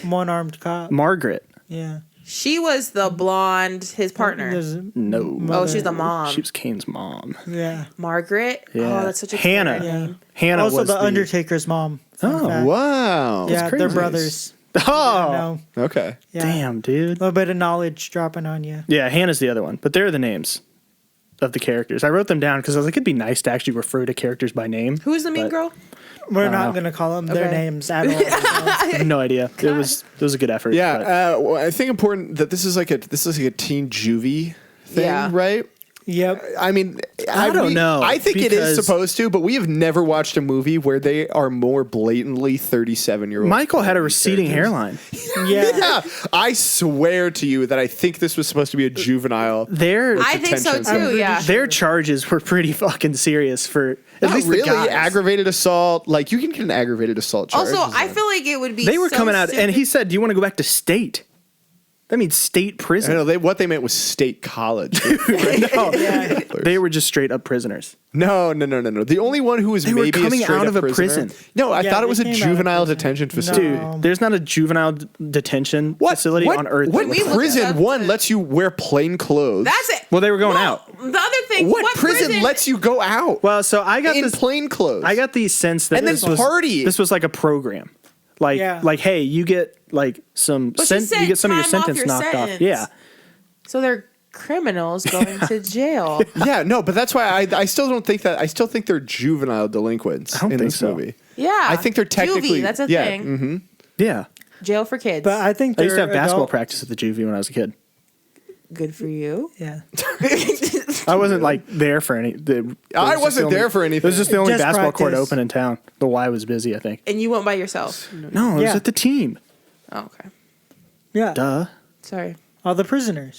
Speaker 4: One-armed cop.
Speaker 2: Margaret.
Speaker 4: Yeah.
Speaker 5: She was the blonde, his partner.
Speaker 4: There's
Speaker 2: No.
Speaker 5: Oh, she's the mom.
Speaker 2: She was Kane's mom.
Speaker 4: yeah.
Speaker 5: Margaret.
Speaker 2: Yeah.
Speaker 5: Oh, that's such a
Speaker 2: Hannah.
Speaker 5: cute
Speaker 4: Yeah.
Speaker 5: name.
Speaker 2: Hannah
Speaker 4: Also,
Speaker 2: was
Speaker 4: the Undertaker's mom.
Speaker 2: Oh,
Speaker 3: Wow.
Speaker 4: Yeah,
Speaker 2: crazy.
Speaker 4: they're brothers.
Speaker 2: Oh,
Speaker 4: No.
Speaker 3: Okay.
Speaker 4: Yeah.
Speaker 2: damn,
Speaker 4: A
Speaker 2: dude.
Speaker 4: little bit of knowledge dropping on you.
Speaker 2: Yeah, Hannah's the other one, but they're the names of the characters. I wrote them down because I was like, it'd be nice to actually refer to characters by name.
Speaker 5: Who is the mean
Speaker 2: But-
Speaker 5: girl?
Speaker 4: We're
Speaker 2: know.
Speaker 4: not going to call them their
Speaker 5: Okay.
Speaker 4: names at all.
Speaker 2: I have no idea. It was a good effort. but-
Speaker 3: Yeah, well, I think important that this is like a teen juvie thing,
Speaker 5: Yeah.
Speaker 3: right?
Speaker 4: Yep.
Speaker 3: I mean,
Speaker 2: I don't know,
Speaker 3: I think it is
Speaker 2: because-
Speaker 3: supposed to, but we have never watched a movie where they are more blatantly 37-year-olds.
Speaker 2: Michael had a receding hairline.
Speaker 4: Yeah.
Speaker 3: Yeah, I swear to you that I think this was supposed to be a juvenile.
Speaker 2: Their
Speaker 5: I think so
Speaker 3: detention.
Speaker 5: too. Yeah.
Speaker 2: their charges were pretty fucking serious for at
Speaker 3: Not
Speaker 2: least
Speaker 3: really
Speaker 2: the guys.
Speaker 3: aggravated assault. Like you can get an aggravated assault charge.
Speaker 5: Also, I feel like it would be.
Speaker 2: They were
Speaker 5: so
Speaker 2: coming out,
Speaker 5: stupid.
Speaker 2: and he said, "Do you want to go back to state?" That means state
Speaker 3: I
Speaker 2: prison.
Speaker 3: know what they meant was state college.
Speaker 2: No,
Speaker 4: Yeah.
Speaker 2: they were just straight up prisoners.
Speaker 3: No. The only one who was
Speaker 2: They were
Speaker 3: maybe
Speaker 2: coming
Speaker 3: a straight
Speaker 2: out
Speaker 3: up
Speaker 2: of a
Speaker 3: prisoner-
Speaker 2: prison.
Speaker 3: No, I
Speaker 4: Yeah,
Speaker 3: thought it was a
Speaker 4: they came out of
Speaker 3: juvenile
Speaker 4: prison.
Speaker 3: detention facility.
Speaker 4: No.
Speaker 2: Dude, there's not a juvenile detention facility on Earth.
Speaker 3: What
Speaker 2: that
Speaker 5: we
Speaker 2: looks
Speaker 5: looked
Speaker 2: like
Speaker 3: prison
Speaker 5: up
Speaker 3: one
Speaker 5: to-
Speaker 3: lets you wear plain clothes?
Speaker 5: That's it.
Speaker 2: Well, they were going out.
Speaker 5: The other thing.
Speaker 3: What prison lets you go out?
Speaker 2: Well, so I got
Speaker 3: in
Speaker 2: this.
Speaker 3: plain clothes.
Speaker 2: I got the sense that
Speaker 3: And then
Speaker 2: this was
Speaker 3: party.
Speaker 2: This was like a program, like
Speaker 4: Yeah.
Speaker 2: hey, you get like some
Speaker 5: But she said
Speaker 2: you get some of your
Speaker 5: time off
Speaker 2: sentence
Speaker 5: your
Speaker 2: knocked off.
Speaker 5: sentence.
Speaker 2: Yeah,
Speaker 5: So they're criminals going to jail.
Speaker 3: Yeah, no, but that's why I still don't think that. I still think they're juvenile delinquents
Speaker 2: I don't
Speaker 3: in
Speaker 2: think
Speaker 3: this
Speaker 2: so.
Speaker 3: movie.
Speaker 5: Yeah.
Speaker 3: I think they're technically
Speaker 5: Juvie, that's a
Speaker 3: yeah,
Speaker 5: thing.
Speaker 3: mhm.
Speaker 2: yeah.
Speaker 5: Jail for kids.
Speaker 4: But I think
Speaker 2: I used to
Speaker 4: they're
Speaker 2: have basketball
Speaker 4: adult-
Speaker 2: practice at the juvie when I was a kid.
Speaker 5: Good for you.
Speaker 4: Yeah.
Speaker 2: I wasn't like there for any.
Speaker 3: I wasn't there for anything.
Speaker 2: It was just the only
Speaker 4: Just
Speaker 2: basketball court
Speaker 4: practice.
Speaker 2: open in town. The Y was busy, I think.
Speaker 5: And you went by yourself.
Speaker 2: No, it was
Speaker 4: Yeah.
Speaker 2: at the team.
Speaker 5: Oh, okay.
Speaker 4: Yeah.
Speaker 2: Duh.
Speaker 5: Sorry.
Speaker 4: All the prisoners.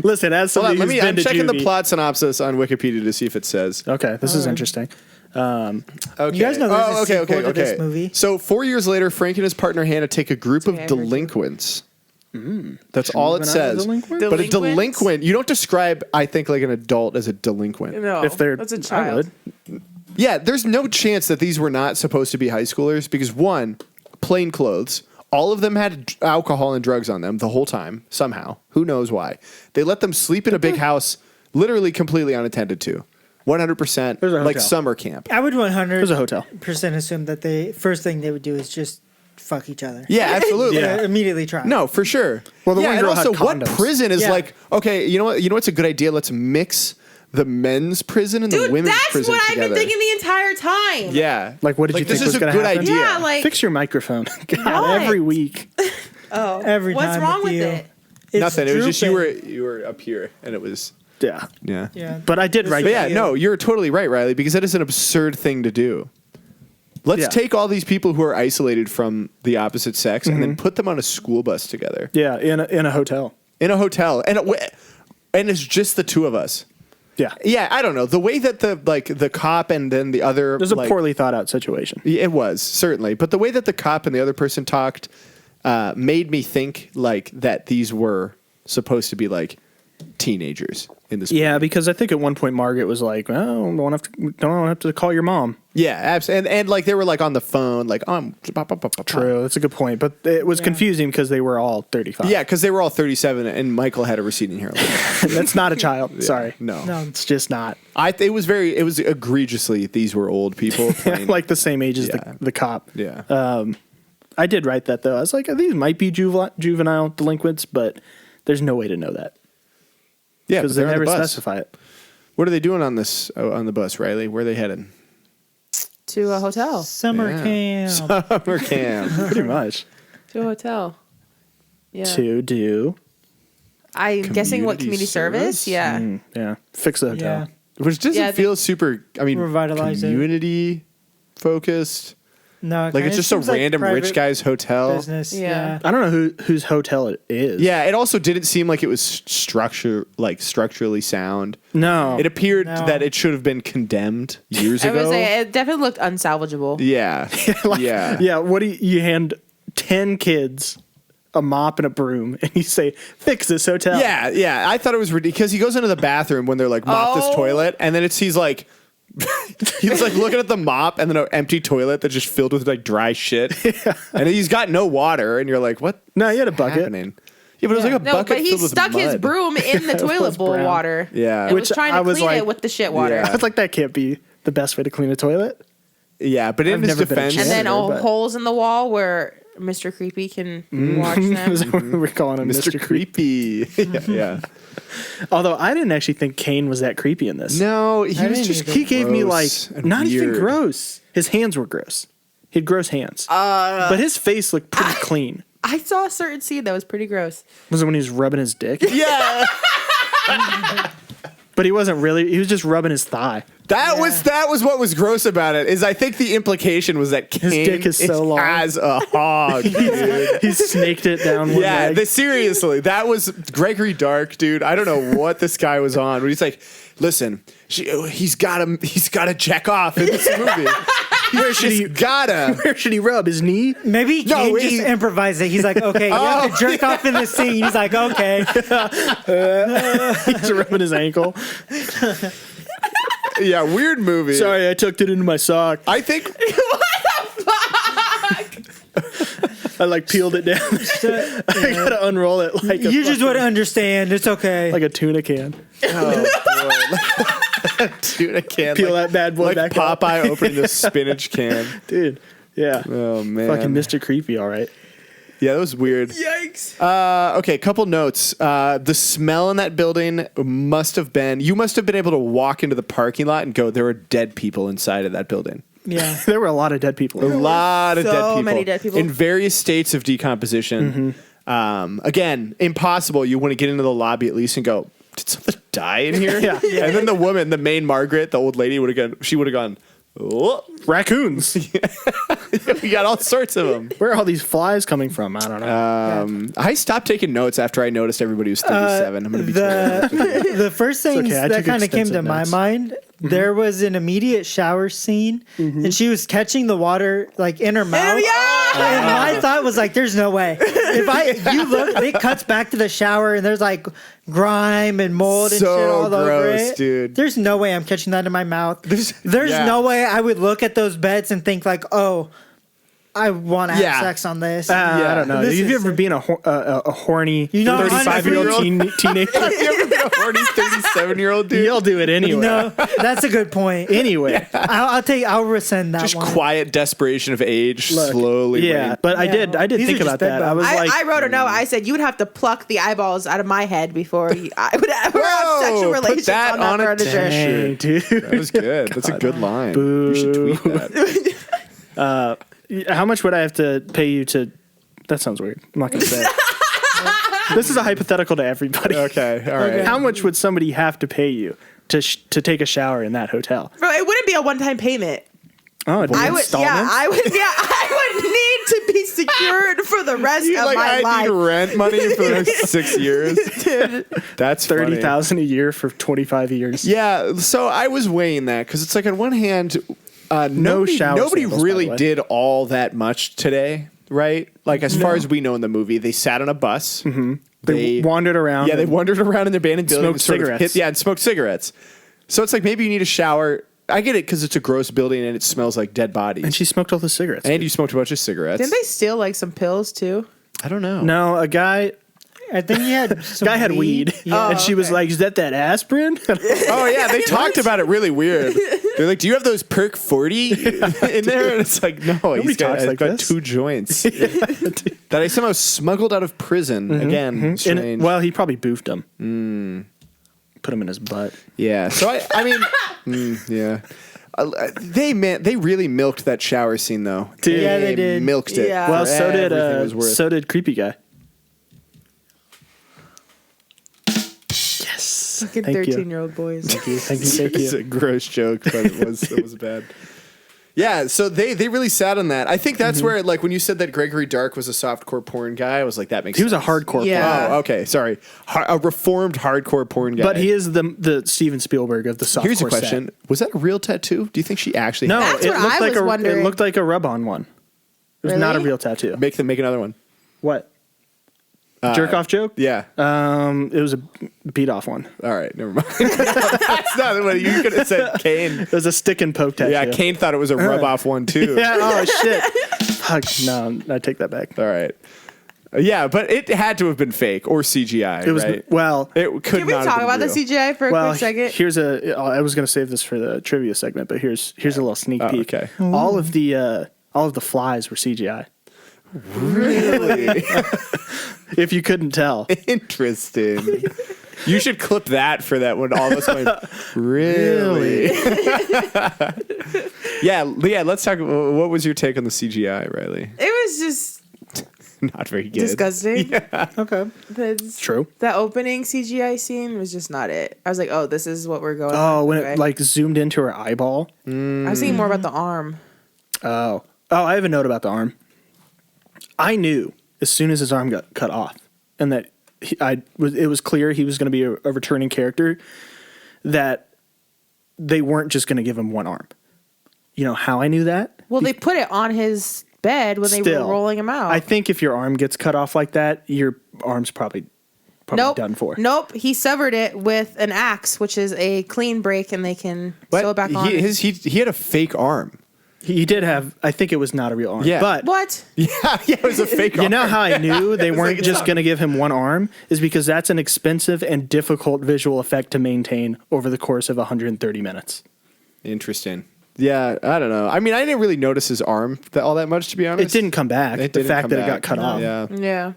Speaker 2: Listen, as somebody who's been
Speaker 3: I'm
Speaker 2: to
Speaker 3: checking the
Speaker 2: juvie-
Speaker 3: plot synopsis on Wikipedia to see if it says.
Speaker 2: Okay, this is interesting.
Speaker 3: Okay.
Speaker 4: You guys know there's a sequel to this movie.
Speaker 3: So 4 years later, Frank and his partner Hannah take a group of
Speaker 5: Okay, I heard you.
Speaker 3: delinquents. That's all it
Speaker 2: Juvenile
Speaker 3: says.
Speaker 2: delinquent?
Speaker 3: But a
Speaker 5: Delinquents?
Speaker 3: delinquent, you don't describe, I think, like an adult as a delinquent.
Speaker 5: No,
Speaker 2: If they're,
Speaker 5: that's a
Speaker 2: I
Speaker 5: child.
Speaker 2: would.
Speaker 3: Yeah, there's no chance that these were not supposed to be high schoolers because one, plain clothes. All of them had alcohol and drugs on them the whole time, somehow. Who knows why? They let them sleep in a big house, literally completely unattended to. 100%,
Speaker 2: There's a
Speaker 3: like
Speaker 2: hotel.
Speaker 3: summer camp.
Speaker 4: I would
Speaker 2: There's a hotel.
Speaker 4: 100% assume that the first thing they would do is just fuck each other.
Speaker 3: Yeah, absolutely.
Speaker 2: Yeah.
Speaker 4: Immediately try.
Speaker 3: No, for sure.
Speaker 2: Well, the
Speaker 3: yeah,
Speaker 2: one
Speaker 3: and
Speaker 2: girl had
Speaker 3: also, what
Speaker 2: condoms.
Speaker 3: prison is
Speaker 4: Yeah.
Speaker 3: like? Okay, you know what? You know what's a good idea? Let's mix the men's prison and the
Speaker 5: Dude,
Speaker 3: women's
Speaker 5: that's
Speaker 3: prison
Speaker 5: what
Speaker 3: together.
Speaker 5: I've been thinking the entire time.
Speaker 3: Yeah,
Speaker 2: Like, what did you
Speaker 3: this
Speaker 2: think
Speaker 3: is
Speaker 2: was
Speaker 3: a
Speaker 2: going to
Speaker 3: good
Speaker 2: happen?
Speaker 3: idea.
Speaker 5: Yeah, like
Speaker 2: Fix your microphone. God,
Speaker 5: What?
Speaker 2: every week.
Speaker 5: oh,
Speaker 4: Every
Speaker 5: what's
Speaker 4: time
Speaker 5: wrong
Speaker 4: with
Speaker 5: with
Speaker 4: you.
Speaker 5: it?
Speaker 4: It's
Speaker 3: Nothing. It was just
Speaker 4: drooping.
Speaker 3: you were up here, and it was
Speaker 2: Yeah.
Speaker 3: yeah.
Speaker 4: Yeah.
Speaker 2: But I did write
Speaker 3: But
Speaker 2: that.
Speaker 3: yeah, no, you're totally right, Riley, because that is an absurd thing to do. Let's
Speaker 2: Yeah.
Speaker 3: take all these people who are isolated from the opposite sex and
Speaker 2: Mm-hmm.
Speaker 3: then put them on a school bus together
Speaker 2: Yeah, in a hotel.
Speaker 3: in a hotel, and it's just the two of us.
Speaker 2: Yeah.
Speaker 3: Yeah, I don't know the way that the cop and then the other
Speaker 2: It was a
Speaker 3: like,
Speaker 2: poorly thought out situation.
Speaker 3: It was certainly, but the way that the cop and the other person talked made me think like that these were supposed to be like teenagers in this.
Speaker 2: Yeah, because I think at one point Margaret was like, "Oh, don't have to call your mom."
Speaker 3: Yeah, absolutely. And like they were like on the phone, like
Speaker 2: True, that's a good point. But it was confusing because they were all 35.
Speaker 3: Yeah, because they were all 37, and Michael had a receding hairline.
Speaker 2: That's not a child. Sorry,
Speaker 3: No,
Speaker 4: No.
Speaker 2: it's just not.
Speaker 3: it was egregiously these were old people playing.
Speaker 2: Like the same age as
Speaker 3: Yeah.
Speaker 2: the cop.
Speaker 3: Yeah,
Speaker 2: I did write that though. I was like, these might be juvenile delinquents, but there's no way to know that
Speaker 3: yeah,
Speaker 2: because
Speaker 3: but
Speaker 2: they
Speaker 3: they're on
Speaker 2: never
Speaker 3: the bus.
Speaker 2: specify it.
Speaker 3: What are they doing on this on the bus, Riley? Where are they headed?
Speaker 5: To a hotel.
Speaker 4: Summer camp.
Speaker 3: Summer camp.
Speaker 2: Pretty much
Speaker 5: To a hotel. Yeah.
Speaker 2: to do.
Speaker 5: I'm guessing what
Speaker 3: Community
Speaker 5: community service?
Speaker 3: service?
Speaker 5: Yeah.
Speaker 2: Yeah, fix the hotel.
Speaker 4: Yeah.
Speaker 3: Which doesn't
Speaker 5: Yeah,
Speaker 3: feel super. I mean,
Speaker 4: Revitalize it.
Speaker 3: community focused.
Speaker 4: No,
Speaker 3: Like it's just a random rich guy's hotel.
Speaker 4: business.
Speaker 5: Yeah.
Speaker 4: Yeah.
Speaker 2: I don't know whose hotel it is.
Speaker 3: Yeah, it also didn't seem like it was structurally sound.
Speaker 2: No.
Speaker 3: It appeared
Speaker 4: No.
Speaker 3: that it should have been condemned years
Speaker 5: I
Speaker 3: ago.
Speaker 5: would say it definitely looked unsalvageable.
Speaker 3: Yeah, yeah,
Speaker 2: Yeah, what do you hand 10 kids a mop and a broom and you say, fix this hotel?
Speaker 3: yeah, yeah. I thought it was ridiculous because he goes into the bathroom when they're like mop this
Speaker 5: Oh.
Speaker 3: toilet, and then he's like. He's like looking at the mop and then an empty toilet that's just filled with like dry shit, and he's got no water, and you're like, "What?
Speaker 2: No, you had a bucket.
Speaker 3: happening?" Yeah, but it was like a
Speaker 5: No,
Speaker 3: bucket
Speaker 5: but he
Speaker 3: filled with
Speaker 5: stuck his
Speaker 3: mud.
Speaker 5: broom in the toilet bowl
Speaker 2: brown.
Speaker 5: water.
Speaker 3: Yeah.
Speaker 5: And
Speaker 3: Which
Speaker 5: was trying
Speaker 2: I
Speaker 5: to
Speaker 2: was
Speaker 5: clean
Speaker 2: like-
Speaker 5: it with the shit water.
Speaker 3: Yeah.
Speaker 2: I was like, that can't be the best way to clean a toilet.
Speaker 3: Yeah, but in
Speaker 2: I've
Speaker 3: his
Speaker 2: never been a
Speaker 3: defense,
Speaker 5: And then
Speaker 2: Janitor,
Speaker 5: all
Speaker 2: but-
Speaker 5: holes in the wall where Mr. Creepy can watch them.
Speaker 2: Is that what we're calling him,
Speaker 3: Mr. Creepy. yeah.
Speaker 2: Although I didn't actually think Kane was that creepy in this.
Speaker 3: No, he was
Speaker 4: didn't
Speaker 3: just
Speaker 4: either.
Speaker 2: He gave me like,
Speaker 3: gross and
Speaker 2: not even
Speaker 3: weird.
Speaker 2: gross. His hands were gross. He had gross hands. But his face looked pretty clean.
Speaker 5: I saw a certain scene that was pretty gross.
Speaker 2: Was it when he was rubbing his dick?
Speaker 3: Yeah,
Speaker 2: But he wasn't really. He was just rubbing his thigh.
Speaker 3: that was what was gross about it. Is I think the implication was that Kane
Speaker 2: dick is so long.
Speaker 3: as a hog. Dude.
Speaker 2: He snaked it down one
Speaker 3: Yeah,
Speaker 2: leg.
Speaker 3: seriously, that was Gregory Dark, dude. I don't know what this guy was on, but he's like, listen, he's got to check off in this movie.
Speaker 2: Where should he?
Speaker 3: Gotta.
Speaker 2: Where should he rub his knee?
Speaker 4: Maybe he can't just
Speaker 3: he-
Speaker 4: improvise it. He's like, okay, you have to jerk off in the scene. He's like, okay.
Speaker 2: He's rubbing his ankle.
Speaker 3: Yeah, weird movie.
Speaker 2: Sorry, I tucked it into my sock.
Speaker 3: I think
Speaker 2: I like peeled it down. I gotta unroll it like a
Speaker 4: You just
Speaker 2: fucking-
Speaker 4: would understand. It's okay.
Speaker 2: like a tuna can.
Speaker 3: dude, I can't
Speaker 2: Peel that bad boy
Speaker 3: like
Speaker 2: back up.
Speaker 3: Popeye opening the spinach can.
Speaker 2: Dude. Yeah.
Speaker 3: Oh man,
Speaker 2: Fucking Mr. Creepy, all right.
Speaker 3: Yeah, that was weird.
Speaker 5: Yikes.
Speaker 3: Okay, couple notes. The smell in that building must have been. You must have been able to walk into the parking lot and go. There were dead people inside of that building.
Speaker 4: yeah.
Speaker 2: There were a lot of dead people.
Speaker 3: A lot of
Speaker 5: so
Speaker 3: dead people.
Speaker 5: many dead people.
Speaker 3: In various states of decomposition. Again, impossible. You want to get into the lobby at least and go, did something die in here?
Speaker 2: Yeah.
Speaker 3: And then the woman, the main Margaret, the old lady, would have gone, Oh.
Speaker 2: Raccoons.
Speaker 3: We got all sorts of them.
Speaker 2: Where are all these flies coming from? I don't know.
Speaker 3: I stopped taking notes after I noticed everybody was 37. I'm going to be
Speaker 4: the first thing
Speaker 2: okay, I
Speaker 4: that
Speaker 2: took
Speaker 4: kind of came to
Speaker 2: extensive
Speaker 4: my
Speaker 2: notes.
Speaker 4: mind, there was an immediate shower scene, and she was catching the water like in her mouth. And my thought was like, "There's no way." You look, it cuts back to the shower, and there's like grime and mold and
Speaker 3: So
Speaker 4: shit all over
Speaker 3: gross,
Speaker 4: it.
Speaker 3: dude.
Speaker 4: There's no way I'm catching that in my mouth. There's
Speaker 3: yeah.
Speaker 4: no way I would look at those beds and think like, "Oh, I want to have
Speaker 3: Yeah.
Speaker 4: sex on this."
Speaker 2: I don't know.
Speaker 4: This
Speaker 2: Have you
Speaker 4: is-
Speaker 2: ever been a horny
Speaker 4: You know,
Speaker 2: 35-year-old
Speaker 4: honestly-
Speaker 2: teenager?
Speaker 3: Have you ever been a horny 37-year-old dude?
Speaker 2: You'll do it anyway.
Speaker 4: No, that's a good point.
Speaker 2: Anyway.
Speaker 4: I'll rescind that
Speaker 3: Just
Speaker 4: one.
Speaker 3: quiet desperation of age
Speaker 2: Look,
Speaker 3: slowly.
Speaker 2: Yeah,
Speaker 3: rain-
Speaker 2: but I
Speaker 4: Yeah,
Speaker 2: did
Speaker 4: these
Speaker 2: think
Speaker 4: are
Speaker 2: about
Speaker 4: just bed
Speaker 2: that. I was like,
Speaker 5: I wrote a note. I said you would have to pluck the eyeballs out of my head before I would ever have
Speaker 3: Whoa,
Speaker 5: sexual
Speaker 3: put
Speaker 5: relations
Speaker 3: that
Speaker 5: on that
Speaker 3: on a
Speaker 5: furniture.
Speaker 2: dang, dude.
Speaker 3: That was good. That's a good line. You should tweet that.
Speaker 2: How much would I have to pay you to? That sounds weird. I'm not going to say it. This is a hypothetical to everybody.
Speaker 3: Okay, all right.
Speaker 2: How much would somebody have to pay you to take a shower in that hotel?
Speaker 5: Bro, it wouldn't be a one-time payment.
Speaker 2: Oh, it'd be
Speaker 5: I would
Speaker 2: installments?
Speaker 5: need to be secured for the rest of my
Speaker 3: I
Speaker 5: life.
Speaker 3: need rent money for the next 6 years. That's funny.
Speaker 2: $30,000 a year for 25 years.
Speaker 3: Yeah, so I was weighing that because it's like on one hand, nobody
Speaker 2: shower samples, by
Speaker 3: really
Speaker 2: the way.
Speaker 3: did all that much today, right? Like as far as we know in the movie, they sat on a bus. Mm-hmm.
Speaker 2: They wandered around.
Speaker 3: Yeah, they wandered around in their abandoned building,
Speaker 2: smoked
Speaker 3: and sort of
Speaker 2: cigarettes.
Speaker 3: and smoked cigarettes. So it's like maybe you need a shower. I get it because it's a gross building and it smells like dead bodies.
Speaker 2: And she smoked all the cigarettes.
Speaker 3: And you smoked a bunch of cigarettes.
Speaker 5: Didn't they steal like some pills too?
Speaker 3: I don't know.
Speaker 2: No, a guy
Speaker 4: I think he had some
Speaker 2: had weed.
Speaker 4: Yeah.
Speaker 2: And she was like, is that aspirin?
Speaker 3: Oh yeah, they talked about it really weird. They're like, "Do you have those Perk 40 in there?" And it's like, "No, he's got,
Speaker 2: talks like
Speaker 3: got
Speaker 2: this.
Speaker 3: 2 joints that I somehow smuggled out of prison." Again, strange.
Speaker 2: And, well, he probably boofed him. Put him in his butt.
Speaker 3: Yeah. So I mean, yeah. They really milked that shower scene though.
Speaker 2: Dude.
Speaker 4: Yeah, they did.
Speaker 3: Milked it.
Speaker 5: Yeah.
Speaker 2: Well,
Speaker 3: for everything it was worth.
Speaker 2: Creepy Guy. Yes.
Speaker 5: Fucking
Speaker 2: Thank you.
Speaker 5: 13-year-old boys.
Speaker 2: Thank you.
Speaker 3: It's a gross joke, but it was bad. Yeah, so they really sat on that. I think that's where, like, when you said that Gregory Dark was a softcore porn guy, I was like, that makes
Speaker 2: He was
Speaker 3: sense.
Speaker 2: a hardcore
Speaker 5: Yeah.
Speaker 3: Oh, okay, sorry. A reformed hardcore porn guy.
Speaker 2: But he is the Steven Spielberg of the softcore
Speaker 3: Here's a
Speaker 2: set.
Speaker 3: question. Was that a real tattoo? Do you think she actually
Speaker 2: No,
Speaker 5: That's
Speaker 2: it
Speaker 5: what
Speaker 2: looked
Speaker 5: I
Speaker 2: like
Speaker 5: was wondering.
Speaker 2: it looked like a rub-on one. It was not a
Speaker 5: Really?
Speaker 2: real tattoo.
Speaker 3: make another one?
Speaker 2: What? Jerk off joke?
Speaker 3: Yeah.
Speaker 2: It was a beat off one.
Speaker 3: All right, never mind. That's not what you could have said. Kane.
Speaker 2: It was a stick and poke tattoo.
Speaker 3: Yeah, Kane thought it was a rub off one too.
Speaker 2: Yeah. Oh shit. Fuck. No, I take that back.
Speaker 3: All right. Yeah, but it had to have been fake or CGI.
Speaker 2: It was
Speaker 3: right?
Speaker 2: well.
Speaker 3: It could
Speaker 5: Can we
Speaker 3: not
Speaker 5: talk
Speaker 3: have
Speaker 5: about
Speaker 3: been
Speaker 5: the
Speaker 3: real.
Speaker 5: CGI for a
Speaker 2: Well,
Speaker 5: quick second?
Speaker 2: here's I was gonna save this for the trivia segment, but here's a little sneak peek.
Speaker 3: okay.
Speaker 2: All of the flies were CGI.
Speaker 3: Really
Speaker 2: If you couldn't tell.
Speaker 3: interesting. You should clip that for that when all of us went, really? yeah, let's talk. What was your take on the CGI, Riley?
Speaker 5: It was just
Speaker 3: Not very good.
Speaker 5: disgusting.
Speaker 4: Okay.
Speaker 2: True.
Speaker 5: The opening CGI scene was just not it. I was like, oh, this is what we're going.
Speaker 2: Oh, when
Speaker 5: okay.
Speaker 2: it like zoomed into her eyeball.
Speaker 5: I was thinking more about the arm.
Speaker 2: Oh, I have a note about the arm. I knew as soon as his arm got cut off, and that it was clear he was going to be a returning character, that they weren't just going to give him one arm. You know how I knew that?
Speaker 5: Well, they put it on his bed when they were rolling him out.
Speaker 2: I think if your arm gets cut off like that, your arm's probably done for.
Speaker 5: Nope. He severed it with an axe, which is a clean break, and they can sew it back on.
Speaker 3: He had a fake arm.
Speaker 2: He did have. I think it was not a real arm.
Speaker 3: Yeah.
Speaker 2: But
Speaker 5: What?
Speaker 3: Yeah, it was a fake arm.
Speaker 2: you know how I knew they weren't
Speaker 3: like,
Speaker 2: just going to give him one arm is because that's an expensive and difficult visual effect to maintain over the course of 130 minutes.
Speaker 3: Interesting. Yeah, I don't know. I mean, I didn't really notice his arm all that much, to be honest.
Speaker 2: It didn't come back.
Speaker 3: It
Speaker 2: the
Speaker 3: didn't
Speaker 2: fact
Speaker 3: come
Speaker 2: that
Speaker 3: back.
Speaker 2: it got cut off.
Speaker 3: Yeah.
Speaker 5: Yeah.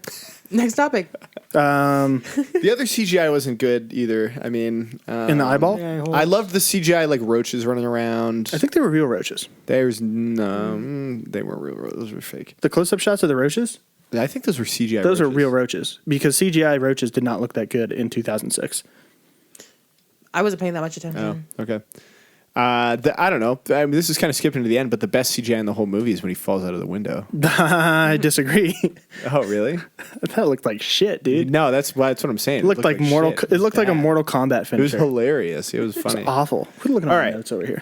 Speaker 5: Next topic.
Speaker 3: The other CGI wasn't good either. I mean,
Speaker 2: In the eyeball?
Speaker 4: Yeah,
Speaker 3: I loved the CGI, like roaches running around.
Speaker 2: I think they were real roaches.
Speaker 3: There's no, they weren't real roaches. Those were fake.
Speaker 2: The close-up shots of the roaches?
Speaker 3: I think those were CGI.
Speaker 2: Those are
Speaker 3: roaches.
Speaker 2: real roaches because CGI roaches did not look that good in 2006.
Speaker 5: I wasn't paying that much attention.
Speaker 3: Oh, okay. I don't know. I mean, this is kind of skipping to the end, but the best CGI in the whole movie is when he falls out of the window.
Speaker 2: I disagree.
Speaker 3: Oh, really?
Speaker 2: That looked like shit, dude.
Speaker 3: No, that's what I'm saying.
Speaker 2: It looked like Mortal.
Speaker 3: shit.
Speaker 2: It looked like a Mortal Kombat
Speaker 3: It was
Speaker 2: finisher.
Speaker 3: hilarious. It was funny.
Speaker 2: It's awful. We're looking at
Speaker 3: All
Speaker 2: my
Speaker 3: right.
Speaker 2: notes over here.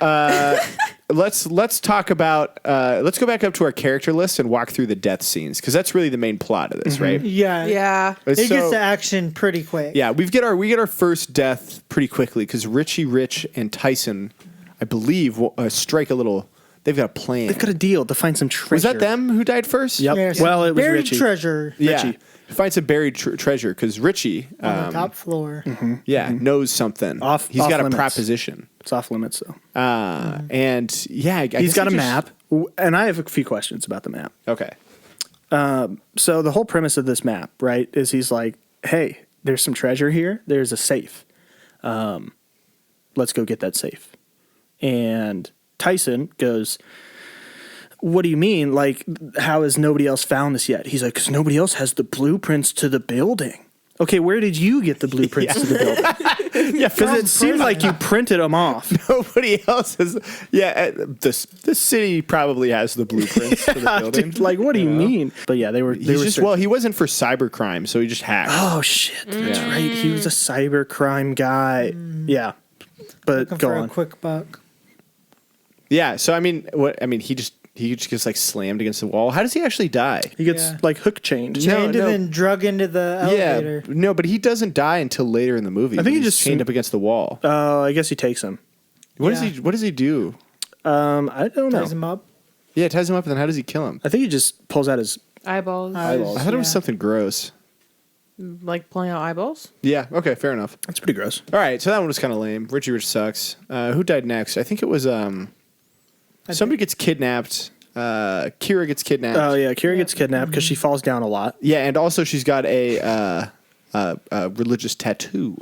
Speaker 3: Let's talk about. Let's go back up to our character list and walk through the death scenes because that's really the main plot of this, right?
Speaker 4: Yeah.
Speaker 5: Yeah.
Speaker 4: It
Speaker 3: So-
Speaker 4: gets to action pretty quick.
Speaker 3: Yeah, we get our first death pretty quickly because Richie Rich and Tyson, I believe, strike a little. They've got a plan.
Speaker 2: They've got a deal to find some treasure.
Speaker 3: Was that them who died first?
Speaker 2: Yep.
Speaker 4: Yes.
Speaker 2: Well, it was
Speaker 4: Buried
Speaker 2: Richie.
Speaker 4: treasure
Speaker 3: Yeah.
Speaker 2: Richie.
Speaker 3: Find some buried treasure because Richie,
Speaker 4: on the top floor.
Speaker 3: knows something. He's
Speaker 2: Off
Speaker 3: got
Speaker 2: limits.
Speaker 3: a proposition.
Speaker 2: It's off limits, though.
Speaker 3: And yeah, I
Speaker 2: He's
Speaker 3: guess
Speaker 2: got a
Speaker 3: he just-
Speaker 2: map, and I have a few questions about the map.
Speaker 3: Okay.
Speaker 2: So the whole premise of this map, right, is he's like, hey, there's some treasure here. There's a safe. Let's go get that safe. And Tyson goes, what do you mean? Like, how has nobody else found this yet? He's like, because nobody else has the blueprints to the building. Okay, where did you get the blueprints to the building?
Speaker 3: Yeah,
Speaker 2: Because it seems like you printed them off.
Speaker 3: nobody else has. Yeah, this city probably has the blueprints for the building.
Speaker 2: Dude, like, what do you mean? But yeah, they were
Speaker 3: He's just he wasn't for cybercrime, so he just hacked.
Speaker 2: Oh shit, that's right. He was a cyber crime guy. Yeah, but
Speaker 4: Looking
Speaker 2: go
Speaker 4: for
Speaker 2: on.
Speaker 4: a quick buck.
Speaker 3: Yeah, so I mean, he just gets like slammed against the wall. How does he actually die?
Speaker 2: He gets
Speaker 4: Yeah.
Speaker 2: like hook chained.
Speaker 3: No,
Speaker 4: Chained and then drug into the elevator.
Speaker 3: Yeah, no, but he doesn't die until later in the movie.
Speaker 2: I think
Speaker 3: when
Speaker 2: he
Speaker 3: he's
Speaker 2: just
Speaker 3: chained up against the wall.
Speaker 2: Oh, I guess he takes him.
Speaker 3: What
Speaker 4: Yeah.
Speaker 3: does he do?
Speaker 2: I don't know.
Speaker 4: Ties him up.
Speaker 3: Yeah, ties him up, and then how does he kill him?
Speaker 2: I think he just pulls out his.
Speaker 5: Eyeballs.
Speaker 2: Eyeballs.
Speaker 3: I thought it was
Speaker 4: Yeah.
Speaker 3: something gross.
Speaker 5: Like pulling out eyeballs?
Speaker 3: Yeah, okay, fair enough.
Speaker 2: That's pretty gross.
Speaker 3: All right, so that one was kind of lame. Richie Rich sucks. Who died next? I think it was somebody gets kidnapped. Kira gets kidnapped.
Speaker 2: Oh yeah, Kira gets kidnapped because she falls down a lot.
Speaker 3: Yeah, and also she's got a religious tattoo.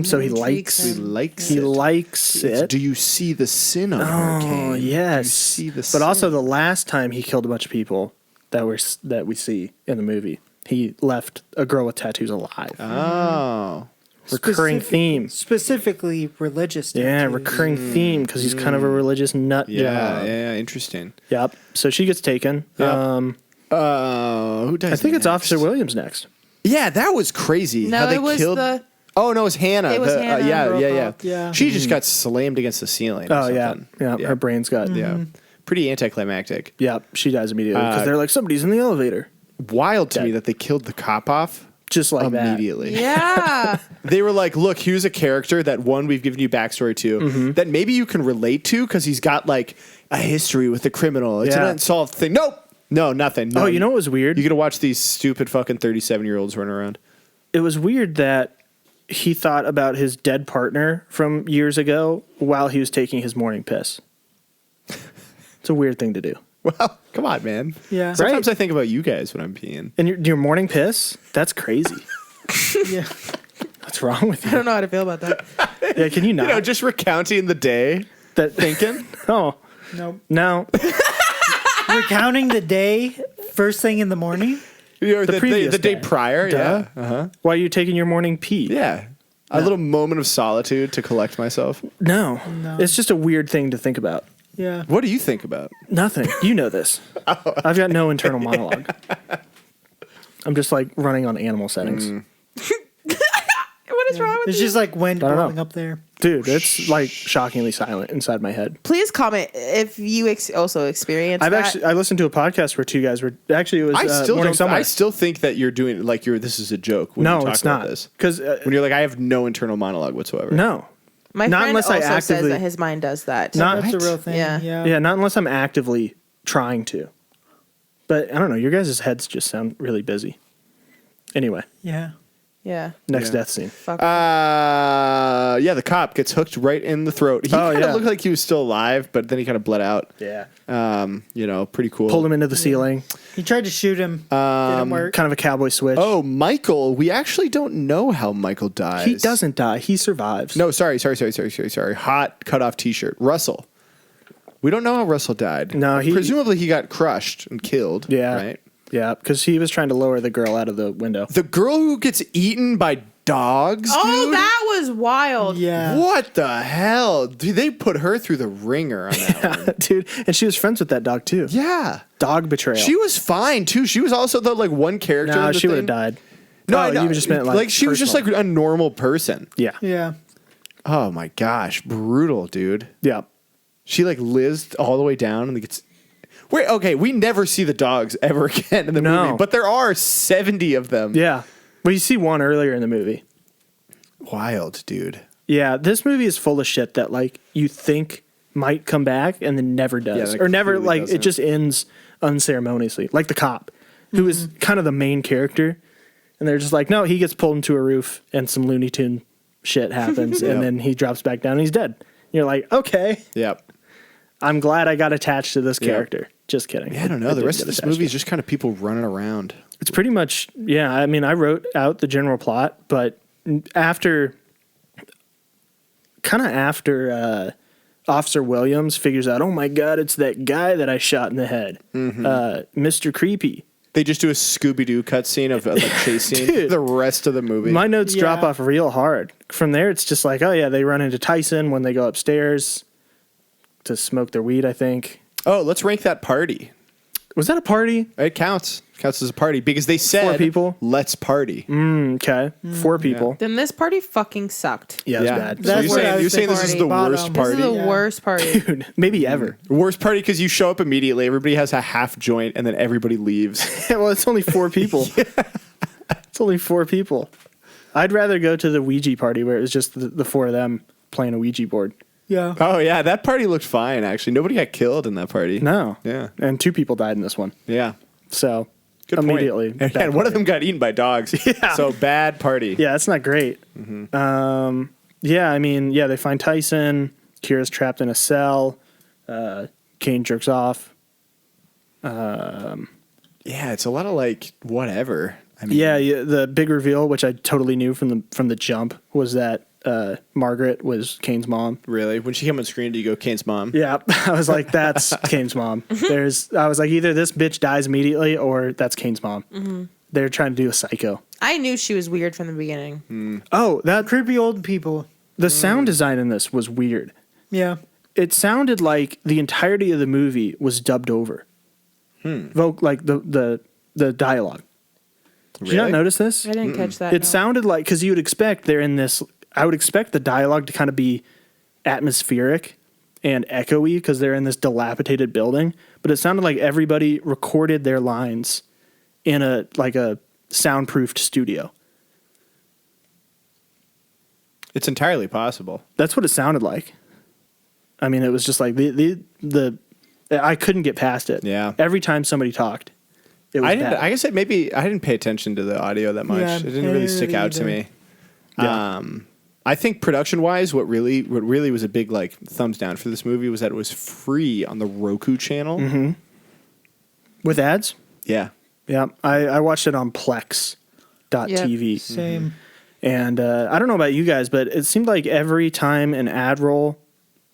Speaker 2: So he
Speaker 5: Intrigues
Speaker 2: likes.
Speaker 3: He
Speaker 5: him.
Speaker 3: likes
Speaker 2: He
Speaker 3: it.
Speaker 2: likes
Speaker 3: It's,
Speaker 2: it.
Speaker 3: do you see the sin on her?
Speaker 2: Oh
Speaker 3: Kane?
Speaker 2: yes.
Speaker 3: Do you see the
Speaker 2: But
Speaker 3: sin?
Speaker 2: also the last time he killed a bunch of people that we see in the movie, he left a girl with tattoos alive.
Speaker 3: Oh.
Speaker 2: Recurring theme.
Speaker 4: Specifically religious.
Speaker 2: Yeah,
Speaker 4: tattoos.
Speaker 2: recurring theme because he's kind of a religious nut
Speaker 3: Yeah,
Speaker 2: job.
Speaker 3: yeah, interesting.
Speaker 2: Yep. So she gets taken.
Speaker 3: Yep. Who dies?
Speaker 2: I think it's
Speaker 3: next?
Speaker 2: Officer Williams next.
Speaker 3: Yeah, that was crazy.
Speaker 5: No,
Speaker 3: how they
Speaker 5: it was
Speaker 3: killed.
Speaker 5: the.
Speaker 3: Oh no, it was Hannah.
Speaker 5: It was Hannah
Speaker 3: yeah,
Speaker 5: and
Speaker 3: yeah,
Speaker 5: Brokaw.
Speaker 4: Yeah.
Speaker 3: She just got slammed against the ceiling. or
Speaker 2: Oh yeah.
Speaker 3: something.
Speaker 2: Yeah. Her brain's got.
Speaker 3: Yeah, pretty anticlimactic.
Speaker 2: Yeah. She dies immediately because they're like somebody's in the elevator.
Speaker 3: Wild to
Speaker 2: Dead.
Speaker 3: me that they killed the cop off
Speaker 2: Just like that.
Speaker 3: immediately.
Speaker 5: Yeah.
Speaker 3: They were like, "Look, here's a character that we've given you backstory to that maybe you can relate to because he's got like a history with the criminal. It's
Speaker 2: Yeah.
Speaker 3: an unsolved thing." Nope, no, nothing. No.
Speaker 2: Oh, you know what was weird?
Speaker 3: You got to watch these stupid fucking 37-year-olds run around.
Speaker 2: It was weird that he thought about his dead partner from years ago while he was taking his morning piss. It's a weird thing to do.
Speaker 3: Well, come on, man.
Speaker 4: Yeah.
Speaker 3: Sometimes
Speaker 2: Right.
Speaker 3: I think about you guys when I'm peeing.
Speaker 2: And your morning piss? That's crazy.
Speaker 4: Yeah.
Speaker 2: What's wrong with
Speaker 5: I
Speaker 2: you?
Speaker 5: don't know how to feel about that.
Speaker 2: Yeah, can you not?
Speaker 3: You know, just recounting the day.
Speaker 2: that thinking? Oh,
Speaker 4: Nope.
Speaker 2: no.
Speaker 4: Recounting the day, first thing in the morning.
Speaker 3: You know, the
Speaker 2: previous
Speaker 3: day
Speaker 2: day.
Speaker 3: prior.
Speaker 2: Duh.
Speaker 3: Yeah. Uh-huh.
Speaker 2: Why are you taking your morning pee?
Speaker 3: Yeah. A little moment of solitude to collect myself.
Speaker 2: No.
Speaker 4: No.
Speaker 2: It's just a weird thing to think about.
Speaker 4: Yeah.
Speaker 3: What do you think about?
Speaker 2: Nothing. You know this. I've got no internal monologue. I'm just like running on animal settings.
Speaker 5: What is wrong with
Speaker 4: It's
Speaker 5: you?
Speaker 4: just like wind
Speaker 2: I don't know.
Speaker 4: blowing up there.
Speaker 2: Dude, it's like shockingly silent inside my head.
Speaker 5: Please comment if you also experienced that.
Speaker 2: I listened to a podcast where two guys were actually it was
Speaker 3: I still
Speaker 2: Morning
Speaker 3: don't.
Speaker 2: Somewhere.
Speaker 3: I still think that you're doing like this is a joke. When you
Speaker 2: No,
Speaker 3: talk
Speaker 2: it's
Speaker 3: about
Speaker 2: not.
Speaker 3: this.
Speaker 2: Because
Speaker 3: When you're like, I have no internal monologue whatsoever.
Speaker 2: no,
Speaker 5: My
Speaker 2: not
Speaker 5: friend
Speaker 2: unless I
Speaker 5: also says
Speaker 2: actively-
Speaker 5: that his mind does that.
Speaker 2: Not-
Speaker 4: That's
Speaker 2: What?
Speaker 4: a real thing.
Speaker 5: Yeah.
Speaker 2: yeah, not unless I'm actively trying to. But I don't know. Your guys' heads just sound really busy. Anyway,
Speaker 4: Yeah.
Speaker 5: Yeah.
Speaker 2: next
Speaker 3: Yeah.
Speaker 2: death scene.
Speaker 5: Fuck.
Speaker 3: Yeah, the cop gets hooked right in the throat. He
Speaker 2: Oh,
Speaker 3: kind of
Speaker 2: yeah.
Speaker 3: looked like he was still alive, but then he kind of bled out.
Speaker 2: Yeah,
Speaker 3: Pretty cool.
Speaker 2: pulled him into the ceiling.
Speaker 4: He tried to shoot him. Didn't work.
Speaker 2: Kind of a cowboy switch.
Speaker 3: Oh, Michael. We actually don't know how Michael dies.
Speaker 2: he doesn't die. He survives.
Speaker 3: No, sorry. Hot cut off T-shirt. Russell. We don't know how Russell died.
Speaker 2: No,
Speaker 3: presumably he got crushed and killed.
Speaker 2: Yeah.
Speaker 3: Right.
Speaker 2: Yeah, because he was trying to lower the girl out of the window.
Speaker 3: The girl who gets eaten by dogs, dude.
Speaker 5: Oh, that was wild.
Speaker 4: Yeah.
Speaker 3: What the hell? Dude, they put her through the ringer on that one.
Speaker 2: Dude, and she was friends with that dog too.
Speaker 3: Yeah.
Speaker 2: Dog betrayal.
Speaker 3: She was fine too. She was also the like one character.
Speaker 2: No,
Speaker 3: in the
Speaker 2: she would have
Speaker 3: thing.
Speaker 2: died.
Speaker 3: No,
Speaker 2: Oh,
Speaker 3: no,
Speaker 2: you just meant like
Speaker 3: she was just like
Speaker 2: personal.
Speaker 3: a normal person.
Speaker 2: Yeah.
Speaker 4: Yeah.
Speaker 3: Oh my gosh, brutal, dude.
Speaker 2: Yeah.
Speaker 3: She like lives all the way down and gets. Wait, okay, we never see the dogs ever again in the
Speaker 2: No.
Speaker 3: movie, but there are 70 of them.
Speaker 2: Yeah. Well, you see one earlier in the movie.
Speaker 3: Wild, dude.
Speaker 2: Yeah, this movie is full of shit that like you think might come back and then never does,
Speaker 3: Yeah, that
Speaker 2: or never
Speaker 3: completely
Speaker 2: like
Speaker 3: doesn't.
Speaker 2: it just ends unceremoniously, like the cop, who is kind of the main character, and they're just like, no, he gets pulled into a roof and some Looney Tune shit happens,
Speaker 3: Yep.
Speaker 2: and then he drops back down and he's dead. You're like, okay,
Speaker 3: Yep.
Speaker 2: I'm glad I got attached to this
Speaker 3: Yep.
Speaker 2: character. Just kidding.
Speaker 3: Yeah, I don't know. The rest of this movie is just kind of people running around.
Speaker 2: It's pretty much, yeah. I mean, I wrote out the general plot, but after Officer Williams figures out, oh my God, it's that guy that I shot in the head, Mr. Creepy.
Speaker 3: They just do a Scooby-Doo cutscene of like chase scene
Speaker 2: Dude.
Speaker 3: the rest of the movie.
Speaker 2: My notes drop
Speaker 4: Yeah.
Speaker 2: off real hard. From there, it's just like, oh yeah, they run into Tyson when they go upstairs to smoke their weed, I think.
Speaker 3: Oh, let's rank that party.
Speaker 2: Was that a party?
Speaker 3: It counts. Counts as a party because they said
Speaker 2: 4 people?
Speaker 3: let's party.
Speaker 2: Okay. 4 people.
Speaker 5: Then this party fucking sucked.
Speaker 2: Yeah, it was bad.
Speaker 3: So
Speaker 4: That's
Speaker 3: you're
Speaker 4: what I
Speaker 3: saying,
Speaker 4: was
Speaker 3: you're saying this is
Speaker 4: thinking.
Speaker 3: the worst
Speaker 4: Bottom.
Speaker 5: This
Speaker 3: party?
Speaker 5: is the
Speaker 4: Yeah.
Speaker 5: worst party.
Speaker 2: Dude, maybe ever.
Speaker 3: Worst party because you show up immediately. Everybody has a half joint and then everybody leaves.
Speaker 2: Well, it's only 4 people. It's only 4 people. I'd rather go to the Ouija party where it was just the 4 of them playing a Ouija board.
Speaker 4: Yeah.
Speaker 3: Oh yeah, that party looked fine actually. Nobody got killed in that party.
Speaker 2: No.
Speaker 3: Yeah.
Speaker 2: And 2 people died in this one.
Speaker 3: Yeah.
Speaker 2: So
Speaker 3: Good point.
Speaker 2: immediately.
Speaker 3: And
Speaker 2: bad
Speaker 3: one of
Speaker 2: party.
Speaker 3: them got eaten by dogs.
Speaker 2: Yeah.
Speaker 3: So bad party.
Speaker 2: Yeah, that's not great. Yeah, I mean, yeah, they find Tyson. Kira's trapped in a cell. Kane jerks off.
Speaker 3: Yeah, it's a lot of like whatever. I mean,
Speaker 2: Yeah, the big reveal, which I totally knew from the jump, was that Margaret was Kane's mom.
Speaker 3: really. When she came on screen, do you go Kane's mom?
Speaker 2: Yeah, I was like, that's Kane's mom. I was like, either this bitch dies immediately or that's Kane's mom. They're trying to do a psycho.
Speaker 5: I knew she was weird from the beginning.
Speaker 2: Oh, that
Speaker 4: Creepy old people.
Speaker 2: the sound design in this was weird.
Speaker 4: Yeah.
Speaker 2: It sounded like the entirety of the movie was dubbed over. Like the dialogue. Did you not
Speaker 3: Really?
Speaker 2: notice this?
Speaker 5: I didn't catch that.
Speaker 2: It
Speaker 5: no.
Speaker 2: sounded like, because you would expect they're in this, I would expect the dialogue to kind of be atmospheric and echoey because they're in this dilapidated building, but it sounded like everybody recorded their lines in a soundproofed studio.
Speaker 3: It's entirely possible.
Speaker 2: That's what it sounded like. I mean, it was just like the I couldn't get past it.
Speaker 3: Yeah.
Speaker 2: Every time somebody talked, it was
Speaker 3: I didn't.
Speaker 2: bad.
Speaker 3: I guess I didn't pay attention to the audio that much.
Speaker 4: Yeah,
Speaker 3: It didn't
Speaker 4: I
Speaker 3: really
Speaker 4: didn't
Speaker 3: stick
Speaker 4: really
Speaker 3: out to
Speaker 4: either.
Speaker 3: me.
Speaker 2: Yeah.
Speaker 3: I think production wise, what really was a big like thumbs down for this movie was that it was free on the Roku channel.
Speaker 2: Mm-hmm. With ads?
Speaker 3: Yeah.
Speaker 2: Yeah. I watched it on Plex.tv.
Speaker 4: Same.
Speaker 2: And I don't know about you guys, but it seemed like every time an ad roll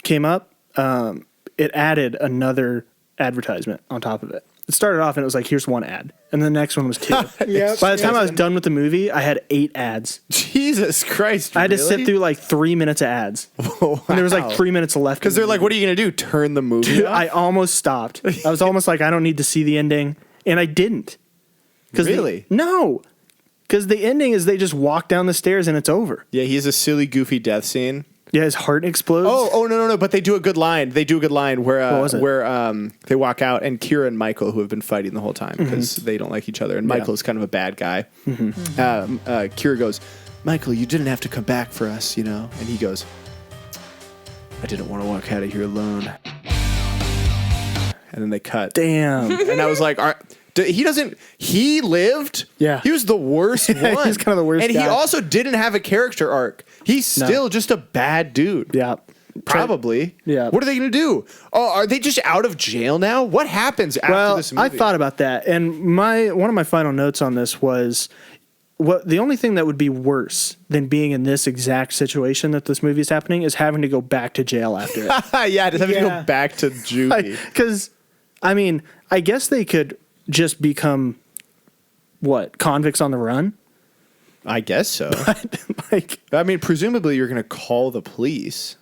Speaker 2: came up, it added another advertisement on top of it. It started off and it was like, here's one ad. And the next one was 2.
Speaker 4: Yep.
Speaker 2: By the time I was done with the movie, I had 8 ads.
Speaker 3: Jesus Christ!
Speaker 2: I had to sit through like 3 minutes of ads. And there was like 3 minutes left.
Speaker 3: because they're like, "What are you gonna do? Turn the movie
Speaker 2: Dude,
Speaker 3: off?"
Speaker 2: I almost stopped. I was almost like, I don't need to see the ending. And I didn't.
Speaker 3: Really?
Speaker 2: No. Because the ending is they just walk down the stairs and it's over.
Speaker 3: Yeah, he has a silly, goofy death scene.
Speaker 2: Yeah, his heart explodes.
Speaker 3: Oh no! But they do a good line. They do a good line where
Speaker 2: What was it?
Speaker 3: they walk out and Kira and Michael, who have been fighting the whole time because they don't like each other, and
Speaker 2: Yeah.
Speaker 3: Michael is kind of a bad guy. Kira goes, "Michael, you didn't have to come back for us, you know." And he goes, "I didn't want to walk out of here alone." And then they cut.
Speaker 2: Damn.
Speaker 3: And I was like, he lived?
Speaker 2: Yeah.
Speaker 3: He was the worst one.
Speaker 2: He's kind of the worst
Speaker 3: And he
Speaker 2: guy.
Speaker 3: also didn't have a character arc. He's still just a bad dude.
Speaker 2: Yeah.
Speaker 3: Probably.
Speaker 2: Yeah.
Speaker 3: What are they going to do? Oh, are they just out of jail now? What happens after
Speaker 2: Well,
Speaker 3: this movie?
Speaker 2: I thought about that, and one of my final notes on this was the only thing that would be worse than being in this exact situation that this movie is happening is having to go back to jail after it.
Speaker 3: yeah, just having to
Speaker 4: Yeah.
Speaker 3: go back to juvie.
Speaker 2: Because, I mean, I guess they could just become convicts on the run.
Speaker 3: I guess so.
Speaker 2: Like,
Speaker 3: I mean, presumably you're going to call the police.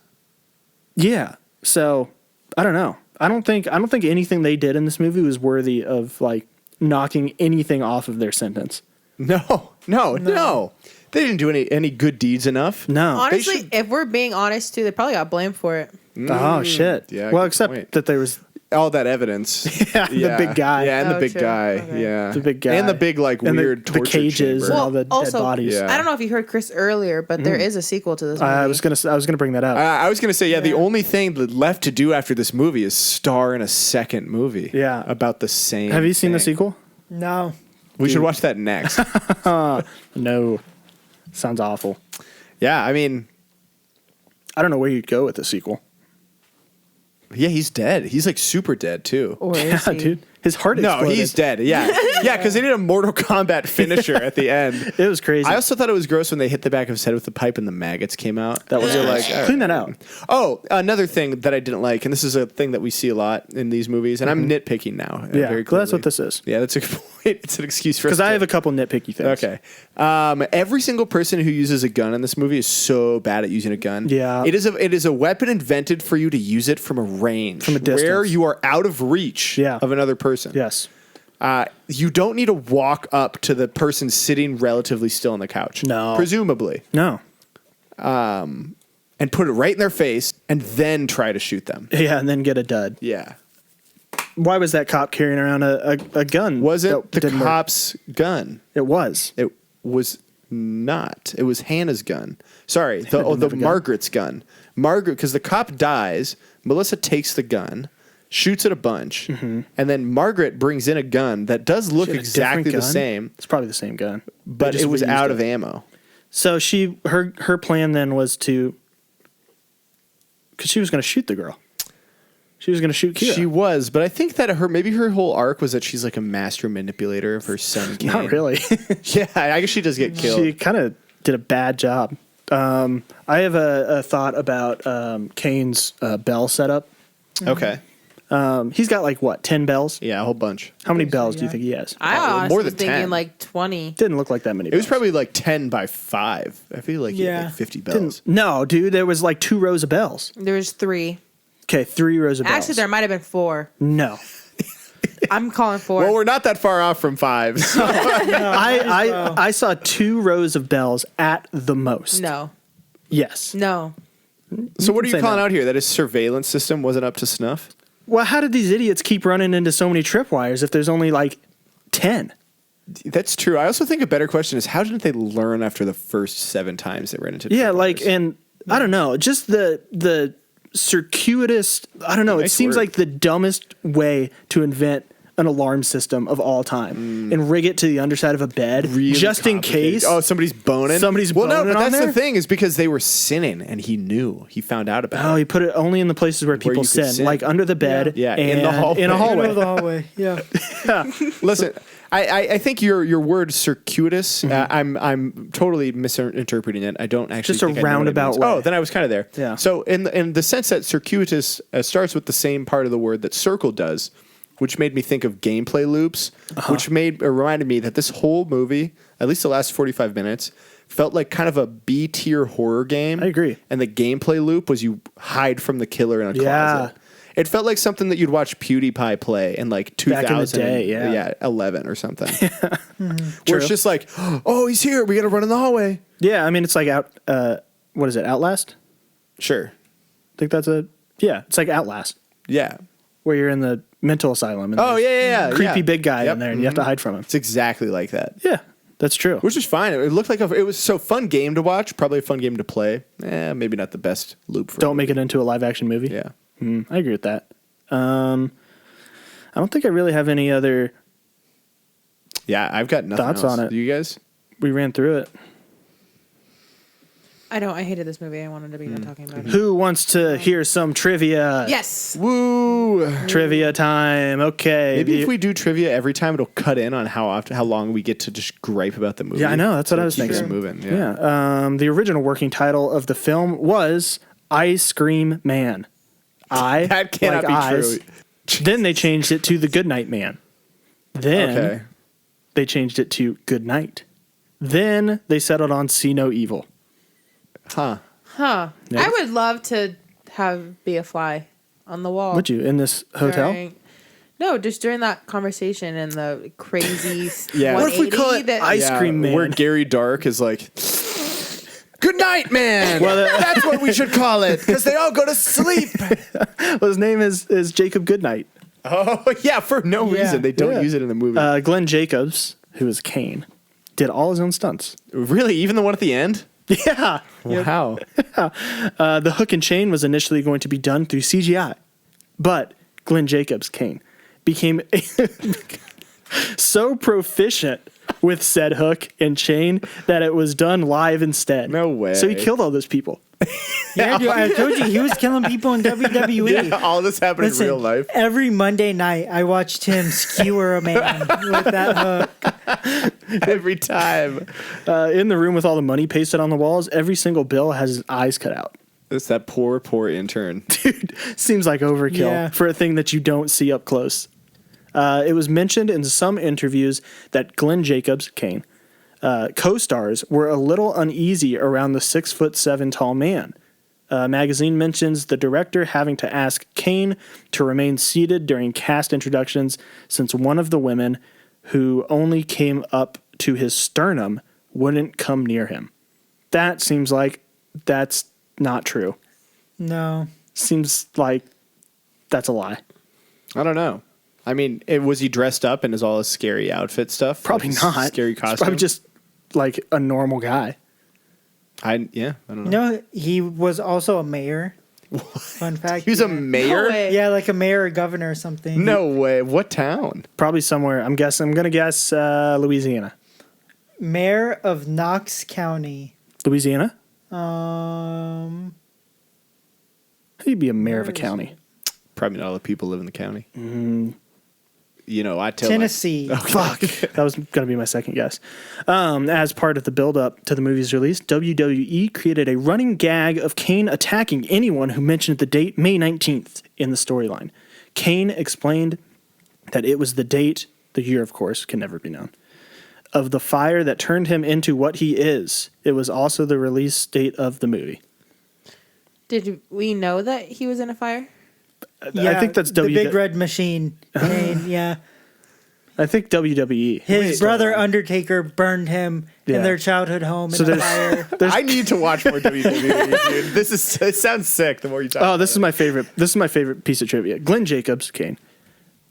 Speaker 2: yeah. So I don't know. I don't think anything they did in this movie was worthy of like knocking anything off of their sentence.
Speaker 3: No. They didn't do any good deeds enough.
Speaker 2: No.
Speaker 5: Honestly, if we're being honest too, they probably got blamed for it.
Speaker 2: Oh shit.
Speaker 3: Yeah,
Speaker 2: Well,
Speaker 3: good
Speaker 2: except
Speaker 3: point.
Speaker 2: that there was
Speaker 3: All that evidence.
Speaker 2: the big guy.
Speaker 3: Yeah, and
Speaker 5: Oh,
Speaker 3: the big
Speaker 5: true.
Speaker 3: guy.
Speaker 5: Okay.
Speaker 3: Yeah.
Speaker 2: The big guy.
Speaker 3: And the big, like,
Speaker 2: And
Speaker 3: weird
Speaker 2: the
Speaker 3: torture
Speaker 2: cages
Speaker 3: chamber.
Speaker 2: and all the
Speaker 5: also,
Speaker 2: dead bodies.
Speaker 3: Yeah.
Speaker 5: I don't know if you heard Chris earlier, but there is a sequel to this movie.
Speaker 2: I was gonna bring that up.
Speaker 3: I was going to say, the only thing left to do after this movie is star in a second movie.
Speaker 2: Yeah.
Speaker 3: About the same
Speaker 2: Have you seen the
Speaker 3: thing.
Speaker 2: sequel?
Speaker 4: No.
Speaker 3: We should watch that next.
Speaker 2: No. Sounds awful.
Speaker 3: Yeah, I mean,
Speaker 2: I don't know where you'd go with the sequel.
Speaker 3: yeah, he's dead. He's like super dead too.
Speaker 5: Or
Speaker 2: Yeah,
Speaker 5: is he?
Speaker 2: dude. His heart
Speaker 3: No,
Speaker 2: exploded.
Speaker 3: he's dead. Yeah. Yeah, because they did a Mortal Kombat finisher at the end.
Speaker 2: It was crazy.
Speaker 3: I also thought it was gross when they hit the back of his head with the pipe and the maggots came out.
Speaker 2: that was
Speaker 3: You're
Speaker 2: like
Speaker 3: like, all
Speaker 2: clean
Speaker 3: right.
Speaker 2: that out.
Speaker 3: Oh, another thing that I didn't like, and this is a thing that we see a lot in these movies, and I'm nitpicking now.
Speaker 2: Yeah,
Speaker 3: very
Speaker 2: well, that's
Speaker 3: clearly.
Speaker 2: what this is.
Speaker 3: Yeah, that's a good point. It's an excuse for us
Speaker 2: Because I
Speaker 3: to-
Speaker 2: have a couple nitpicky things.
Speaker 3: Okay. Every single person who uses a gun in this movie is so bad at using a gun.
Speaker 2: Yeah.
Speaker 3: It is a weapon invented for you to use it from a range.
Speaker 2: From a distance.
Speaker 3: Where you are out of reach
Speaker 2: Yeah.
Speaker 3: of another person.
Speaker 2: Yes.
Speaker 3: You don't need to walk up to the person sitting relatively still on the couch.
Speaker 2: No.
Speaker 3: Presumably.
Speaker 2: No.
Speaker 3: And put it right in their face and then try to shoot them.
Speaker 2: Yeah, and then get a dud.
Speaker 3: Yeah.
Speaker 2: Why was that cop carrying around a gun?
Speaker 3: Was it
Speaker 2: that
Speaker 3: the
Speaker 2: didn't work?
Speaker 3: cop's gun?
Speaker 2: It was.
Speaker 3: It was not. It was Hannah's gun. Sorry,
Speaker 2: Hannah didn't
Speaker 3: the
Speaker 2: have a gun.
Speaker 3: Margaret's gun. Margaret, because the cop dies, Melissa takes the gun, shoots it a bunch, and then Margaret brings in a gun that does look
Speaker 2: She had a
Speaker 3: exactly
Speaker 2: different
Speaker 3: the
Speaker 2: gun?
Speaker 3: same,
Speaker 2: It's probably the same gun.
Speaker 3: but
Speaker 2: They just
Speaker 3: it was
Speaker 2: reused
Speaker 3: out
Speaker 2: it.
Speaker 3: of ammo.
Speaker 2: So her plan then was to, because she was going to shoot the girl. She was going to shoot Kira.
Speaker 3: She was, but I think that maybe her whole arc was that she's like a master manipulator of her son. Kane.
Speaker 2: Not really.
Speaker 3: Yeah, I guess she does get killed.
Speaker 2: She kind of did a bad job. I have a thought about Kane's bell setup.
Speaker 3: Okay.
Speaker 2: He's got like what, 10 bells?
Speaker 3: Yeah, a whole bunch.
Speaker 2: How many
Speaker 4: think so,
Speaker 2: bells do you
Speaker 4: yeah.
Speaker 2: think he has?
Speaker 5: I
Speaker 3: More
Speaker 5: honestly
Speaker 3: than
Speaker 5: was thinking
Speaker 3: 10.
Speaker 5: like 20.
Speaker 2: Didn't look like that many.
Speaker 3: It was
Speaker 2: bells.
Speaker 3: probably like 10 by 5. I feel like he had
Speaker 4: Yeah.
Speaker 3: like 50 bells.
Speaker 2: No, dude. There was like 2 rows of bells.
Speaker 5: There's 3.
Speaker 2: Okay, 3 rows of bells.
Speaker 5: Actually, there might have been 4.
Speaker 2: No.
Speaker 5: I'm calling 4.
Speaker 3: Well, we're not that far off from 5. So.
Speaker 2: I saw 2 rows of bells at the most.
Speaker 5: No.
Speaker 2: Yes.
Speaker 5: No.
Speaker 3: So what are
Speaker 2: can
Speaker 3: you
Speaker 2: say
Speaker 3: calling
Speaker 2: no.
Speaker 3: out here? That his surveillance system wasn't up to snuff?
Speaker 2: Well, how did these idiots keep running into so many tripwires if there's only like 10?
Speaker 3: That's true. I also think a better question is how didn't they learn after the first 7 times they ran into
Speaker 2: Yeah,
Speaker 3: tripwires?
Speaker 2: like, and I don't know, just the circuitous, I don't know, it
Speaker 3: Nice
Speaker 2: seems
Speaker 3: word.
Speaker 2: like the dumbest way to invent an alarm system of all time and rig it to the underside of a bed
Speaker 3: Really
Speaker 2: just in
Speaker 3: complicated.
Speaker 2: case.
Speaker 3: Oh, somebody's boning?
Speaker 2: Somebody's
Speaker 3: well, no,
Speaker 2: boning
Speaker 3: but
Speaker 2: on
Speaker 3: that's
Speaker 2: there?
Speaker 3: the thing is because they were sinning and he knew. He found out about
Speaker 2: Oh,
Speaker 3: it.
Speaker 2: he put it only in the places where people
Speaker 3: you could
Speaker 2: sin,
Speaker 3: sin.
Speaker 2: like under the bed,
Speaker 3: Yeah,
Speaker 2: and
Speaker 3: in the hallway.
Speaker 2: In a
Speaker 4: Middle
Speaker 2: hallway.
Speaker 4: of the hallway. Yeah.
Speaker 3: Listen, I think your word circuitous. I'm totally misinterpreting it. I don't actually
Speaker 2: Just a
Speaker 3: think I know what it
Speaker 2: roundabout
Speaker 3: means.
Speaker 2: way.
Speaker 3: Oh, then I was kind of there.
Speaker 2: Yeah.
Speaker 3: So in the sense that circuitous starts with the same part of the word that circle does, which made me think of gameplay loops, which reminded me that this whole movie, at least the last 45 minutes, felt like kind of a B tier horror game.
Speaker 2: I agree.
Speaker 3: And the gameplay loop was you hide from the killer in a
Speaker 2: Yeah.
Speaker 3: closet. It felt like something that you'd watch PewDiePie play in like 2000,
Speaker 2: Back in the day, yeah.
Speaker 3: 11 or something.
Speaker 2: True.
Speaker 3: Where it's just like, oh, he's here. We got to run in the hallway.
Speaker 2: Yeah, I mean, it's like what is it, Outlast?
Speaker 3: Sure.
Speaker 2: I think it's like Outlast,
Speaker 3: Yeah.
Speaker 2: where you're in the mental asylum. And
Speaker 3: Oh,
Speaker 2: there's
Speaker 3: yeah.
Speaker 2: creepy
Speaker 3: yeah.
Speaker 2: big guy
Speaker 3: Yep.
Speaker 2: in there, and you have to hide from him.
Speaker 3: It's exactly like that.
Speaker 2: Yeah, that's true.
Speaker 3: Which is fine. It looked like it was so fun game to watch. Probably a fun game to play. Maybe not the best loop for
Speaker 2: Don't make it into a live action movie.
Speaker 3: Yeah.
Speaker 2: I agree with that. I don't think I really have any other.
Speaker 3: Yeah, I've got nothing
Speaker 2: Thoughts
Speaker 3: else.
Speaker 2: on it.
Speaker 3: Do you guys?
Speaker 2: We ran through it.
Speaker 5: I don't. I hated this movie. I wanted to be done talking about it.
Speaker 2: Who wants to hear some trivia?
Speaker 5: Yes.
Speaker 3: Woo!
Speaker 2: Trivia time. Okay.
Speaker 3: Maybe if we do trivia every time, it'll cut in on how long we get to just gripe about the movie.
Speaker 2: Yeah, I know. That's what I was
Speaker 3: Keep us
Speaker 2: thinking.
Speaker 3: moving.
Speaker 2: Yeah. The original working title of the film was Ice Cream Man.
Speaker 3: That cannot be
Speaker 2: eyes.
Speaker 3: true.
Speaker 2: Then they changed it to The Goodnight Man. Then
Speaker 3: Okay.
Speaker 2: they changed it to Good Night. Then they settled on See No Evil.
Speaker 3: Huh.
Speaker 5: Huh.
Speaker 2: Yeah.
Speaker 5: I would love to be a fly on the wall.
Speaker 2: Would you, in this hotel?
Speaker 5: No, just during that conversation and the crazy
Speaker 3: Yeah.
Speaker 2: What if we call it
Speaker 5: that,
Speaker 2: Ice Cream Man?
Speaker 3: Where Gary Dark is like, good night, man.
Speaker 2: Well,
Speaker 3: that's what we should call it, because they all go to sleep.
Speaker 2: Well, his name is Jacob Goodnight.
Speaker 3: Oh, yeah, for no reason. They don't use it in the movie.
Speaker 2: Glenn Jacobs, who is Kane, did all his own stunts.
Speaker 3: Really? Even the one at the end?
Speaker 2: Yeah.
Speaker 3: Wow.
Speaker 2: The hook and chain was initially going to be done through CGI, but Glenn Jacobs, Kane, became so proficient with said hook and chain that it was done live instead.
Speaker 3: No way.
Speaker 2: So he killed all those people.
Speaker 4: Yeah, dude, I told you he was killing people in WWE.
Speaker 3: Yeah, all this happened in real life.
Speaker 4: Every Monday night, I watched him skewer a man with that hook.
Speaker 3: Every time.
Speaker 2: In the room with all the money pasted on the walls, every single bill has his eyes cut out.
Speaker 3: It's that poor intern.
Speaker 2: Dude, seems like overkill for a thing that you don't see up close. It was mentioned in some interviews that Glenn Jacobs, Kane, co-stars were a little uneasy around the 6'7" tall man. Magazine mentions the director having to ask Kane to remain seated during cast introductions since one of the women who only came up to his sternum wouldn't come near him. That seems like that's not true.
Speaker 4: No.
Speaker 2: Seems like that's a lie.
Speaker 3: I don't know. I mean, was he dressed up in all his scary outfit stuff?
Speaker 2: Probably
Speaker 3: Like his
Speaker 2: not.
Speaker 3: Scary
Speaker 2: He's
Speaker 3: costume?
Speaker 2: probably just like a normal guy.
Speaker 3: I don't know.
Speaker 4: No, he was also a mayor. Fun fact.
Speaker 3: He was a mayor?
Speaker 5: No way.
Speaker 4: Yeah, like a mayor or governor or something.
Speaker 3: No way. What town?
Speaker 2: Probably somewhere. I'm going to guess Louisiana.
Speaker 4: Mayor of Knox County.
Speaker 2: Louisiana?
Speaker 4: Um,
Speaker 2: How do you be a mayor of a county?
Speaker 3: Probably not all the people live in the county. You know, I tell
Speaker 4: Tennessee.
Speaker 2: Fuck. That was going to be my second guess. As part of the build-up to the movie's release, WWE created a running gag of Kane attacking anyone who mentioned the date May 19th in the storyline. Kane explained that it was the date, the year, of course, can never be known, of the fire that turned him into what he is. It was also the release date of the movie.
Speaker 5: Did we know that he was in a fire?
Speaker 4: Yeah,
Speaker 2: I think that's
Speaker 4: the big red machine. Kane, yeah.
Speaker 2: I think WWE.
Speaker 4: His brother Undertaker burned him in their childhood home in a fire.
Speaker 3: I need to watch more WWE, dude. It sounds sick the more you talk about
Speaker 2: This is my favorite. This is my favorite piece of trivia. Glenn Jacobs, Kane,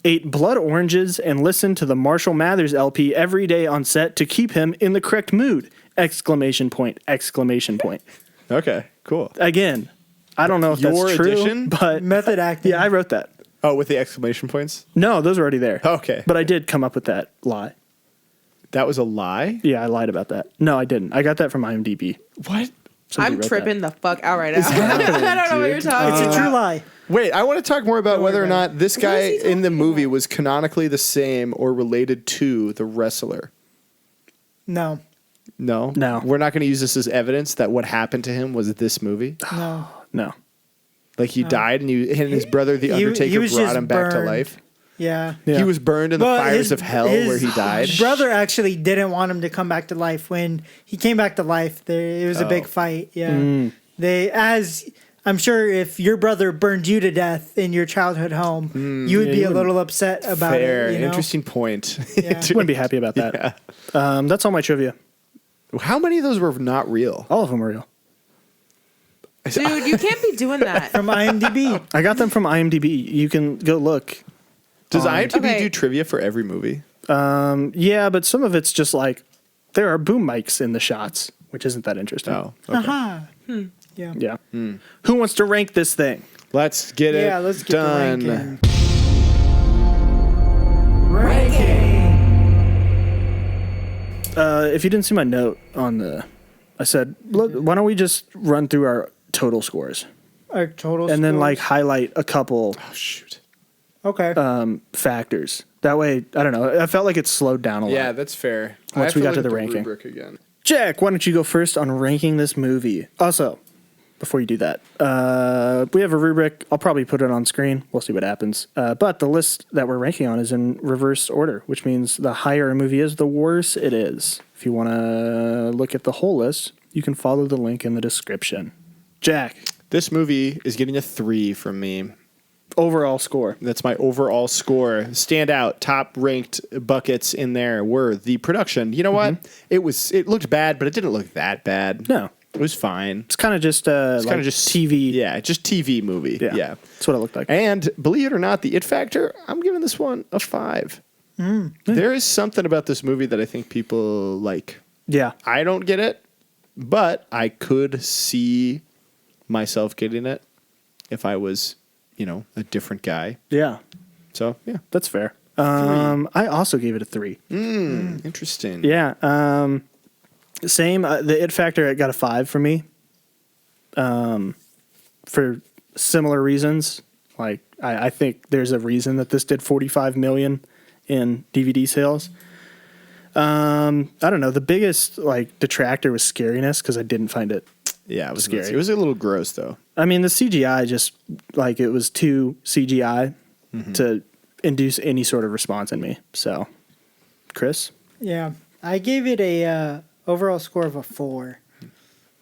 Speaker 2: ate blood oranges and listened to the Marshall Mathers LP every day on set to keep him in the correct mood! Exclamation point! Exclamation point!
Speaker 3: Okay, cool.
Speaker 2: Again, I don't know if
Speaker 3: Your
Speaker 2: that's true,
Speaker 3: addition?
Speaker 2: but
Speaker 4: Method acting.
Speaker 2: yeah, I wrote that.
Speaker 3: Oh, with the exclamation points?
Speaker 2: No, those were already there.
Speaker 3: Okay.
Speaker 2: But I did come up with that lie.
Speaker 3: That was a lie?
Speaker 2: Yeah, I lied about that. No, I didn't. I got that from IMDb.
Speaker 3: What?
Speaker 2: Somebody
Speaker 5: I'm
Speaker 2: wrote
Speaker 5: tripping the fuck out right now.
Speaker 3: happening,
Speaker 5: I don't know what you're talking
Speaker 4: It's
Speaker 5: about.
Speaker 4: a true lie.
Speaker 3: Wait, I want to talk more about whether or not this guy
Speaker 5: is he
Speaker 3: in the
Speaker 5: talking
Speaker 3: movie
Speaker 5: about?
Speaker 3: was canonically the same or related to the wrestler.
Speaker 4: No.
Speaker 3: No?
Speaker 2: No.
Speaker 3: We're not going to use this as evidence that what happened to him was this movie?
Speaker 4: No.
Speaker 2: No.
Speaker 3: Like he died and his brother, the
Speaker 4: He
Speaker 3: Undertaker,
Speaker 4: was
Speaker 3: brought
Speaker 4: just
Speaker 3: him back to
Speaker 4: burned.
Speaker 3: life?
Speaker 4: Yeah.
Speaker 2: Yeah.
Speaker 3: He was burned in the
Speaker 4: Well,
Speaker 3: fires of hell where he died?
Speaker 4: His brother actually didn't want him to come back to life. When he came back to life, it was a big fight. Yeah. I'm sure if your brother burned you to death in your childhood home, you would be a little upset about
Speaker 3: Fair.
Speaker 4: it. You know?
Speaker 3: Interesting point.
Speaker 4: Yeah.
Speaker 2: Wouldn't be happy about that. That's all my trivia.
Speaker 3: How many of those were not real?
Speaker 2: All of them are real.
Speaker 5: Dude, you can't be doing that.
Speaker 4: From IMDb.
Speaker 2: I got them from IMDb. You can go look.
Speaker 3: Does IMDb
Speaker 5: Okay.
Speaker 3: do trivia for every movie?
Speaker 2: Yeah, but some of it's just like there are boom mics in the shots, which isn't that interesting.
Speaker 3: Oh, okay.
Speaker 4: Aha. Yeah.
Speaker 2: Yeah. Who wants to rank this thing?
Speaker 3: Let's get it
Speaker 4: Yeah, let's get
Speaker 3: done.
Speaker 4: the ranking.
Speaker 2: If you didn't see my note on I said, why don't we just run through our total scores
Speaker 4: Our total
Speaker 2: and then
Speaker 4: scores.
Speaker 2: like highlight a couple
Speaker 3: Oh, shoot.
Speaker 4: Okay.
Speaker 2: factors. That way, I don't know. I felt like it slowed down a lot.
Speaker 3: Yeah, that's fair.
Speaker 2: Once
Speaker 3: I have
Speaker 2: we got
Speaker 3: look
Speaker 2: to
Speaker 3: at
Speaker 2: the ranking.
Speaker 3: Rubric again.
Speaker 2: Jack, why don't you go first on ranking this movie? Also, before you do that, we have a rubric. I'll probably put it on screen. We'll see what happens. But the list that we're ranking on is in reverse order, which means the higher a movie is, the worse it is. If you want to look at the whole list, you can follow the link in the description. Jack.
Speaker 3: This movie is getting a 3 from me.
Speaker 2: Overall score.
Speaker 3: That's my overall score. Standout, top ranked buckets in there were the production. You know what? It looked bad, but it didn't look that bad.
Speaker 2: No.
Speaker 3: It was fine.
Speaker 2: It's kind of just TV.
Speaker 3: Yeah, just TV movie. Yeah.
Speaker 2: That's what it looked like.
Speaker 3: And believe it or not, the It Factor, I'm giving this one a 5. There is something about this movie that I think people like.
Speaker 2: Yeah.
Speaker 3: I don't get it, but I could see myself getting it if I was, a different guy.
Speaker 2: Yeah.
Speaker 3: So, yeah.
Speaker 2: That's fair. I also gave it a 3.
Speaker 3: Interesting.
Speaker 2: Yeah. Same. The It Factor, it got a 5 for me. For similar reasons. Like, I think there's a reason that this did 45 million in DVD sales. I don't know. The biggest detractor was scariness because I didn't find it.
Speaker 3: Yeah, it was
Speaker 2: scary.
Speaker 3: It was a little gross though.
Speaker 2: I mean, the CGI just it was too CGI to induce any sort of response in me. So, Chris?
Speaker 4: Yeah, I gave it a overall score of a 4.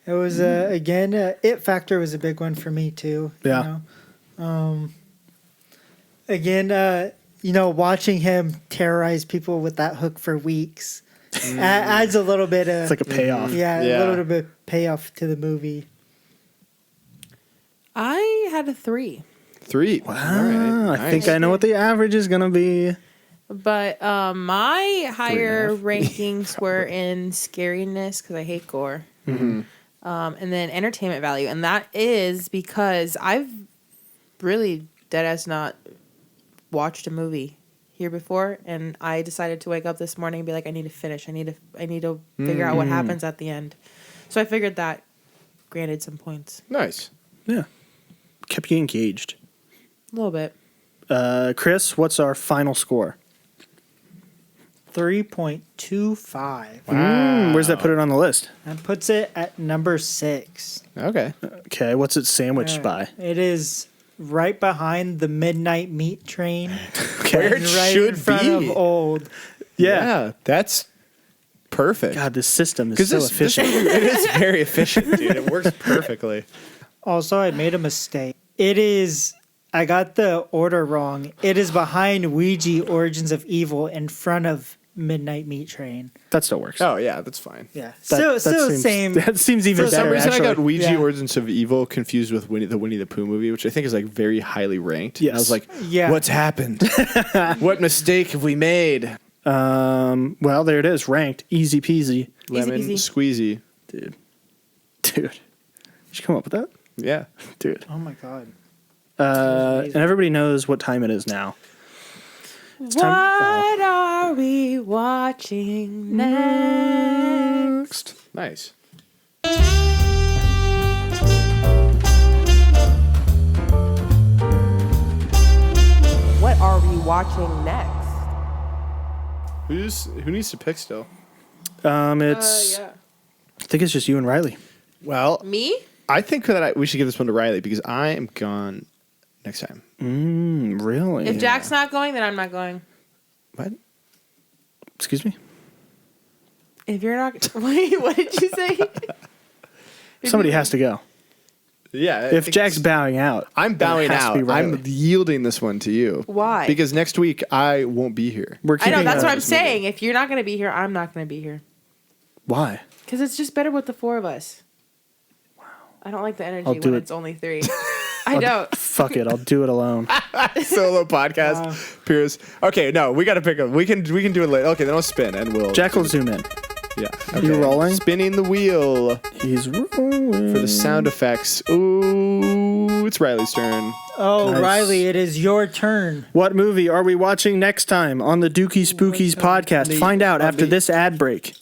Speaker 4: It was again, It Factor was a big one for me too.
Speaker 2: Yeah.
Speaker 4: Again, watching him terrorize people with that hook for weeks adds a little bit of...
Speaker 2: It's like a payoff.
Speaker 4: Yeah, a little bit of payoff to the movie.
Speaker 5: I had a 3.
Speaker 3: 3.
Speaker 2: Wow.
Speaker 3: All right.
Speaker 2: I
Speaker 3: Nice.
Speaker 2: think I know what the average is going to be.
Speaker 5: But my higher rankings were in scariness because I hate gore. And then entertainment value. And that is because I've really deadass not watched a movie here before, and I decided to wake up this morning and be like, I need to finish. I need to figure out what happens at the end. So I figured that granted some points.
Speaker 3: Nice.
Speaker 2: Yeah. Kept you engaged.
Speaker 5: A little bit.
Speaker 2: Chris, what's our final score?
Speaker 4: 3.25.
Speaker 2: Where's that put it on the list?
Speaker 4: That puts it at number 6.
Speaker 3: Okay.
Speaker 2: Okay, what's it sandwiched by?
Speaker 4: It is right behind the Midnight Meat Train.
Speaker 3: Where
Speaker 4: and
Speaker 3: it
Speaker 4: right
Speaker 3: should
Speaker 4: in front
Speaker 3: be.
Speaker 4: of Old.
Speaker 3: Yeah, that's perfect.
Speaker 2: God, this system is so
Speaker 3: This
Speaker 2: efficient.
Speaker 3: it is very efficient, dude. It works perfectly.
Speaker 4: Also, I made a mistake. I got the order wrong. It is behind Ouija Origins of Evil in front of Midnight Meat Train.
Speaker 2: That still works.
Speaker 3: Oh yeah, that's fine.
Speaker 4: Yeah.
Speaker 2: That
Speaker 4: Still
Speaker 2: seems,
Speaker 4: same.
Speaker 2: That seems even
Speaker 3: For
Speaker 2: better.
Speaker 3: some reason,
Speaker 2: actually.
Speaker 3: I got Ouija
Speaker 4: Yeah.
Speaker 3: Origins of Evil confused with the Winnie the Pooh movie, which I think is very highly ranked.
Speaker 2: Yes.
Speaker 3: I was like,
Speaker 4: Yeah.
Speaker 3: what's happened? What mistake have we made?
Speaker 2: Well, there it is, ranked. Easy peasy.
Speaker 3: Lemon
Speaker 5: peasy.
Speaker 3: squeezy.
Speaker 2: Dude. Did you come up with that?
Speaker 3: Yeah.
Speaker 2: Dude.
Speaker 4: Oh my God.
Speaker 2: And everybody knows what time it is now.
Speaker 5: What are we watching next?
Speaker 3: Nice.
Speaker 5: What are we watching next?
Speaker 3: Who needs to pick still?
Speaker 2: It's I think it's just you and Riley.
Speaker 3: Well,
Speaker 5: Me?
Speaker 3: I think that we should give this one to Riley because I am gone next time.
Speaker 2: Really?
Speaker 5: If Jack's not going, then I'm not going.
Speaker 3: What?
Speaker 2: Excuse me?
Speaker 5: If you're not... Wait, what did you say?
Speaker 2: Somebody has to go.
Speaker 3: Yeah.
Speaker 2: If Jack's bowing out.
Speaker 3: I'm bowing
Speaker 2: it has to
Speaker 3: out.
Speaker 2: be Riley.
Speaker 3: I'm yielding this one to you.
Speaker 5: Why?
Speaker 3: Because next week I won't be here.
Speaker 2: We're
Speaker 5: I know,
Speaker 2: keeping
Speaker 5: that's what
Speaker 2: a-
Speaker 5: I'm saying. If you're not going to be here, I'm not going to be here.
Speaker 2: Why?
Speaker 5: Because it's just better with the 4 of us. Wow. I don't like the energy
Speaker 2: I'll do
Speaker 5: when
Speaker 2: it.
Speaker 5: it's only 3. I don't.
Speaker 2: Fuck it, I'll do it alone.
Speaker 3: Solo podcast. Pierce. Okay, no, we got to pick up. We can do it later. Okay, then I'll spin and we'll.
Speaker 2: Jack will zoom in.
Speaker 3: Yeah.
Speaker 2: You rolling?
Speaker 3: Spinning the wheel
Speaker 2: He's rolling.
Speaker 3: for the sound effects. Ooh, it's Riley's turn.
Speaker 4: Oh,
Speaker 2: Nice.
Speaker 4: Riley, it is your turn.
Speaker 2: What movie are we watching next time on the Dookie Spookies podcast? Find out after this ad break.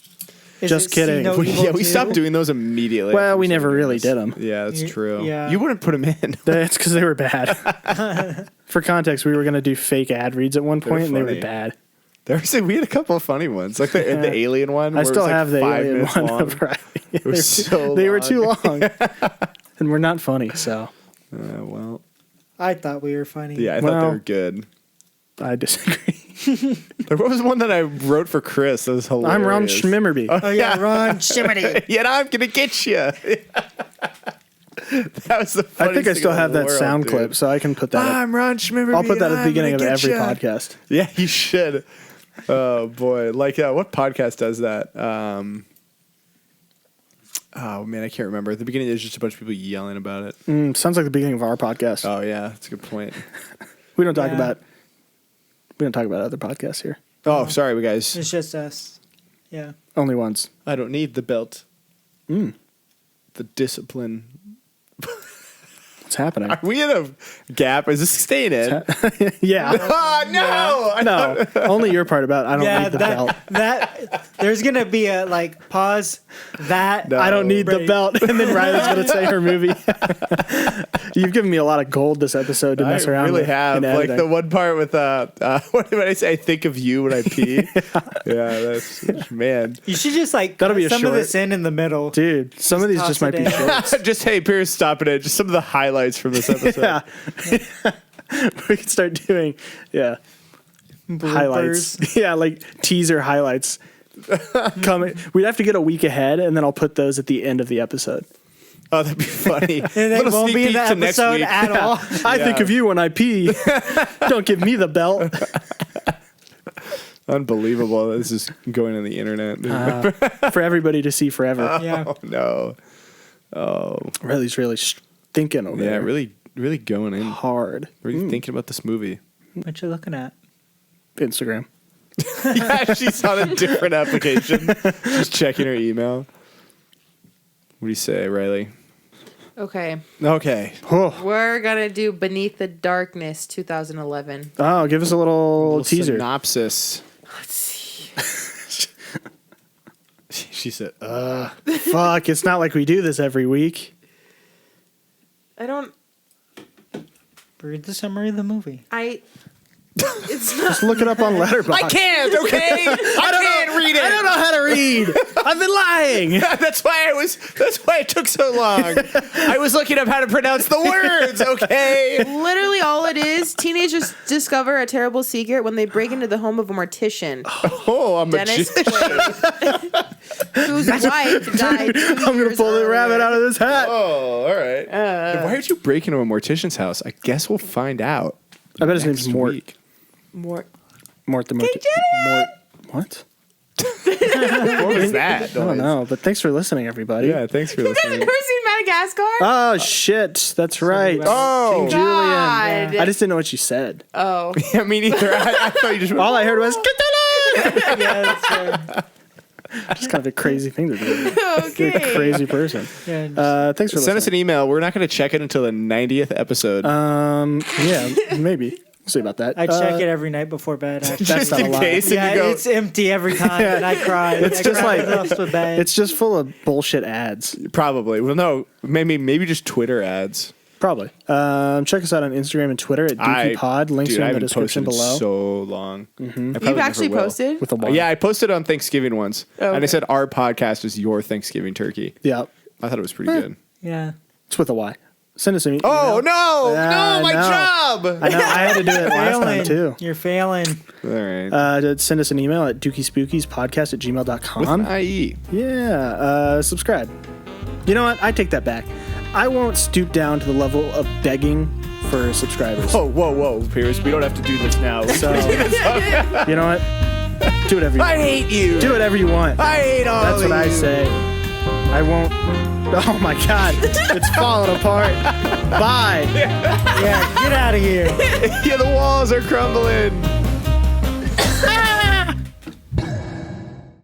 Speaker 4: Is
Speaker 2: Just
Speaker 4: it
Speaker 2: kidding.
Speaker 4: See No Evil
Speaker 3: Yeah, we
Speaker 4: 2?
Speaker 3: stopped doing those immediately.
Speaker 2: Well,
Speaker 3: after
Speaker 2: we never
Speaker 3: started
Speaker 2: really
Speaker 3: doing
Speaker 2: did them.
Speaker 3: this. Yeah, that's true.
Speaker 4: yeah.
Speaker 3: You wouldn't put them in.
Speaker 2: That's because they were bad. For context, we were going to do fake ad reads at one
Speaker 3: They're
Speaker 2: point, and they were
Speaker 3: funny.
Speaker 2: bad.
Speaker 3: We had a couple of funny ones, like the alien one.
Speaker 2: I
Speaker 3: where it
Speaker 2: still
Speaker 3: was
Speaker 2: have the
Speaker 3: 5
Speaker 2: alien
Speaker 3: minutes
Speaker 2: one
Speaker 3: long.
Speaker 2: of Riley.
Speaker 3: It was so
Speaker 2: They were too
Speaker 3: long.
Speaker 2: long. And we're not funny, so
Speaker 3: Well,
Speaker 4: I thought we were funny.
Speaker 3: yeah, I thought they
Speaker 2: Well,
Speaker 3: were good.
Speaker 2: I disagree.
Speaker 3: What was one that I wrote for Chris? That was hilarious.
Speaker 2: I'm Ron Schmimmerby.
Speaker 4: Oh yeah, Ron Shimmerty.
Speaker 3: Yet I'm gonna get you. That was the funniest
Speaker 2: I think I
Speaker 3: thing
Speaker 2: still
Speaker 3: in
Speaker 2: have
Speaker 3: the
Speaker 2: that
Speaker 3: world,
Speaker 2: sound
Speaker 3: dude.
Speaker 2: clip, so I can put that.
Speaker 3: I'm Ron Schmimmerby.
Speaker 2: I'll put that at the beginning of
Speaker 3: I'm gonna
Speaker 2: every
Speaker 3: get ya.
Speaker 2: podcast.
Speaker 3: Yeah, you should. Oh boy, like what podcast does that? Oh man, I can't remember. At the beginning, there's just a bunch of people yelling about it.
Speaker 2: Sounds like the beginning of our podcast.
Speaker 3: Oh yeah, that's a good point.
Speaker 2: We don't talk about other podcasts here.
Speaker 3: Oh, sorry, guys.
Speaker 4: It's just us. Yeah.
Speaker 2: Only once.
Speaker 3: I don't need the belt. The discipline.
Speaker 2: What's happening?
Speaker 3: Are we in a gap? Is this staying in?
Speaker 2: Yeah.
Speaker 3: Oh no!
Speaker 2: No. Only your part about I don't need the belt.
Speaker 4: That there's gonna be a pause. That
Speaker 3: No.
Speaker 2: I don't need the belt. And then Riley's going to say her movie. You've given me a lot of gold this episode to mess around
Speaker 3: really
Speaker 2: with.
Speaker 3: have.
Speaker 2: in
Speaker 3: Like
Speaker 2: editing.
Speaker 3: the one part with what did I say? I think of you when I pee. Yeah, that's man.
Speaker 4: You should just
Speaker 2: That'll be a
Speaker 4: some
Speaker 2: short.
Speaker 4: of this in the middle.
Speaker 2: Dude, some of these
Speaker 4: toss
Speaker 2: just might
Speaker 4: it
Speaker 2: be
Speaker 4: in.
Speaker 2: shorts.
Speaker 3: Just hey, Pierce, stopping it. Just some of the highlights from this episode.
Speaker 2: Yeah. We could start doing, highlights. Yeah, like teaser highlights. We'd have to get a week ahead, and then I'll put those at the end of the episode.
Speaker 3: Oh, that'd be funny.
Speaker 4: And they
Speaker 3: Little
Speaker 4: won't
Speaker 3: sneak
Speaker 4: be in the
Speaker 3: peek to next
Speaker 4: episode
Speaker 3: week.
Speaker 4: at all.
Speaker 2: I think of you when I pee. Don't give me the belt.
Speaker 3: Unbelievable. This is going on the internet.
Speaker 2: For everybody to see forever.
Speaker 4: Yeah.
Speaker 3: Oh no. Oh
Speaker 2: Riley's really thinking over
Speaker 3: yeah,
Speaker 2: there.
Speaker 3: really going in.
Speaker 2: Hard.
Speaker 3: Really thinking about this movie.
Speaker 4: What you looking at?
Speaker 2: Instagram.
Speaker 3: Yeah, she's on a different application. Just checking her email. What do you say, Riley?
Speaker 5: Okay.
Speaker 3: Okay.
Speaker 2: Oh,
Speaker 5: We're going to do Beneath the Darkness 2011.
Speaker 2: oh give us a little teaser.
Speaker 3: Synopsis.
Speaker 5: Let's see.
Speaker 3: She said,
Speaker 2: Fuck, it's not like we do this every week.
Speaker 5: I don't.
Speaker 4: Read the summary of the movie.
Speaker 5: It's not.
Speaker 2: Just look it up on Letterboxd.
Speaker 3: can't, okay? I can't read it.
Speaker 2: I don't know how to read. I've been lying.
Speaker 3: That's why it took so long. I was looking up how to pronounce the words, okay?
Speaker 5: Literally all it is, teenagers discover a terrible secret when they break into the home of a mortician,
Speaker 3: Oh, I'm
Speaker 5: Dennis Quaid, whose wife died.
Speaker 2: I'm going to pull the rabbit out of this hat.
Speaker 3: Oh, all right. Why did you break into a mortician's house? I guess we'll find out.
Speaker 2: I bet his name's
Speaker 3: next
Speaker 2: Mort.
Speaker 3: week.
Speaker 5: Mort.
Speaker 2: Mort the
Speaker 5: King
Speaker 2: Mort. What?
Speaker 3: What was that?
Speaker 2: I don't know, but thanks for listening, everybody.
Speaker 3: Yeah, thanks for
Speaker 5: You guys have
Speaker 3: listening.
Speaker 5: never seen Madagascar?
Speaker 2: Oh, shit. That's right.
Speaker 3: Oh,
Speaker 2: King Julian.
Speaker 5: God.
Speaker 2: I just didn't know what you said.
Speaker 5: Oh.
Speaker 3: yeah, me neither. I thought you just went,
Speaker 2: All I heard was,
Speaker 4: Yeah, that's right.
Speaker 2: just kind of a crazy thing to do. You're a
Speaker 5: Okay.
Speaker 2: crazy person.
Speaker 4: Yeah,
Speaker 2: Thanks for
Speaker 3: send us
Speaker 2: listening.
Speaker 3: an email. We're not going to check it until the 90th episode.
Speaker 2: Yeah, maybe. We'll see about that.
Speaker 4: I check it every night before bed. Actually.
Speaker 3: just
Speaker 2: not a
Speaker 3: in
Speaker 2: lie.
Speaker 3: case.
Speaker 4: Yeah,
Speaker 3: and you go,
Speaker 4: it's empty every time, and I cry.
Speaker 2: It's
Speaker 4: I
Speaker 2: just
Speaker 4: cry
Speaker 2: like-
Speaker 4: close to bed.
Speaker 2: It's just full of bullshit ads.
Speaker 3: probably. Well, no, maybe just Twitter ads.
Speaker 2: Probably. Check us out on Instagram and Twitter at Dookie Pod. Links
Speaker 3: Dude,
Speaker 2: are
Speaker 3: I
Speaker 2: in the
Speaker 3: haven't
Speaker 2: description
Speaker 3: posted
Speaker 2: below.
Speaker 3: in so long.
Speaker 5: You've actually posted?
Speaker 2: With a Y.
Speaker 3: Yeah, I posted on Thanksgiving once, and I
Speaker 5: Okay.
Speaker 3: said our podcast is your Thanksgiving turkey.
Speaker 2: Yeah.
Speaker 3: I thought it was pretty good.
Speaker 4: yeah.
Speaker 2: It's with a Y. Send us an email.
Speaker 3: Oh no,
Speaker 2: Yeah,
Speaker 3: no, my
Speaker 2: I know.
Speaker 3: job.
Speaker 2: I know. I had to do it last time
Speaker 4: Failing.
Speaker 2: too.
Speaker 4: You're failing.
Speaker 3: All right.
Speaker 2: Send us an email at dookiespookies@gmail.com.
Speaker 3: With IE.
Speaker 2: Yeah. Subscribe. You know what? I take that back. I won't stoop down to the level of begging for subscribers.
Speaker 3: Whoa, Pierce. We don't have to do this now.
Speaker 2: So, you know what? Do whatever you
Speaker 3: I
Speaker 2: want.
Speaker 3: hate you.
Speaker 2: Do whatever you want.
Speaker 3: I hate all
Speaker 2: That's
Speaker 3: of
Speaker 2: what I
Speaker 3: you.
Speaker 2: say. I won't. Oh my God. It's falling apart. Bye.
Speaker 4: Yeah, get out of here.
Speaker 3: Yeah, the walls are crumbling.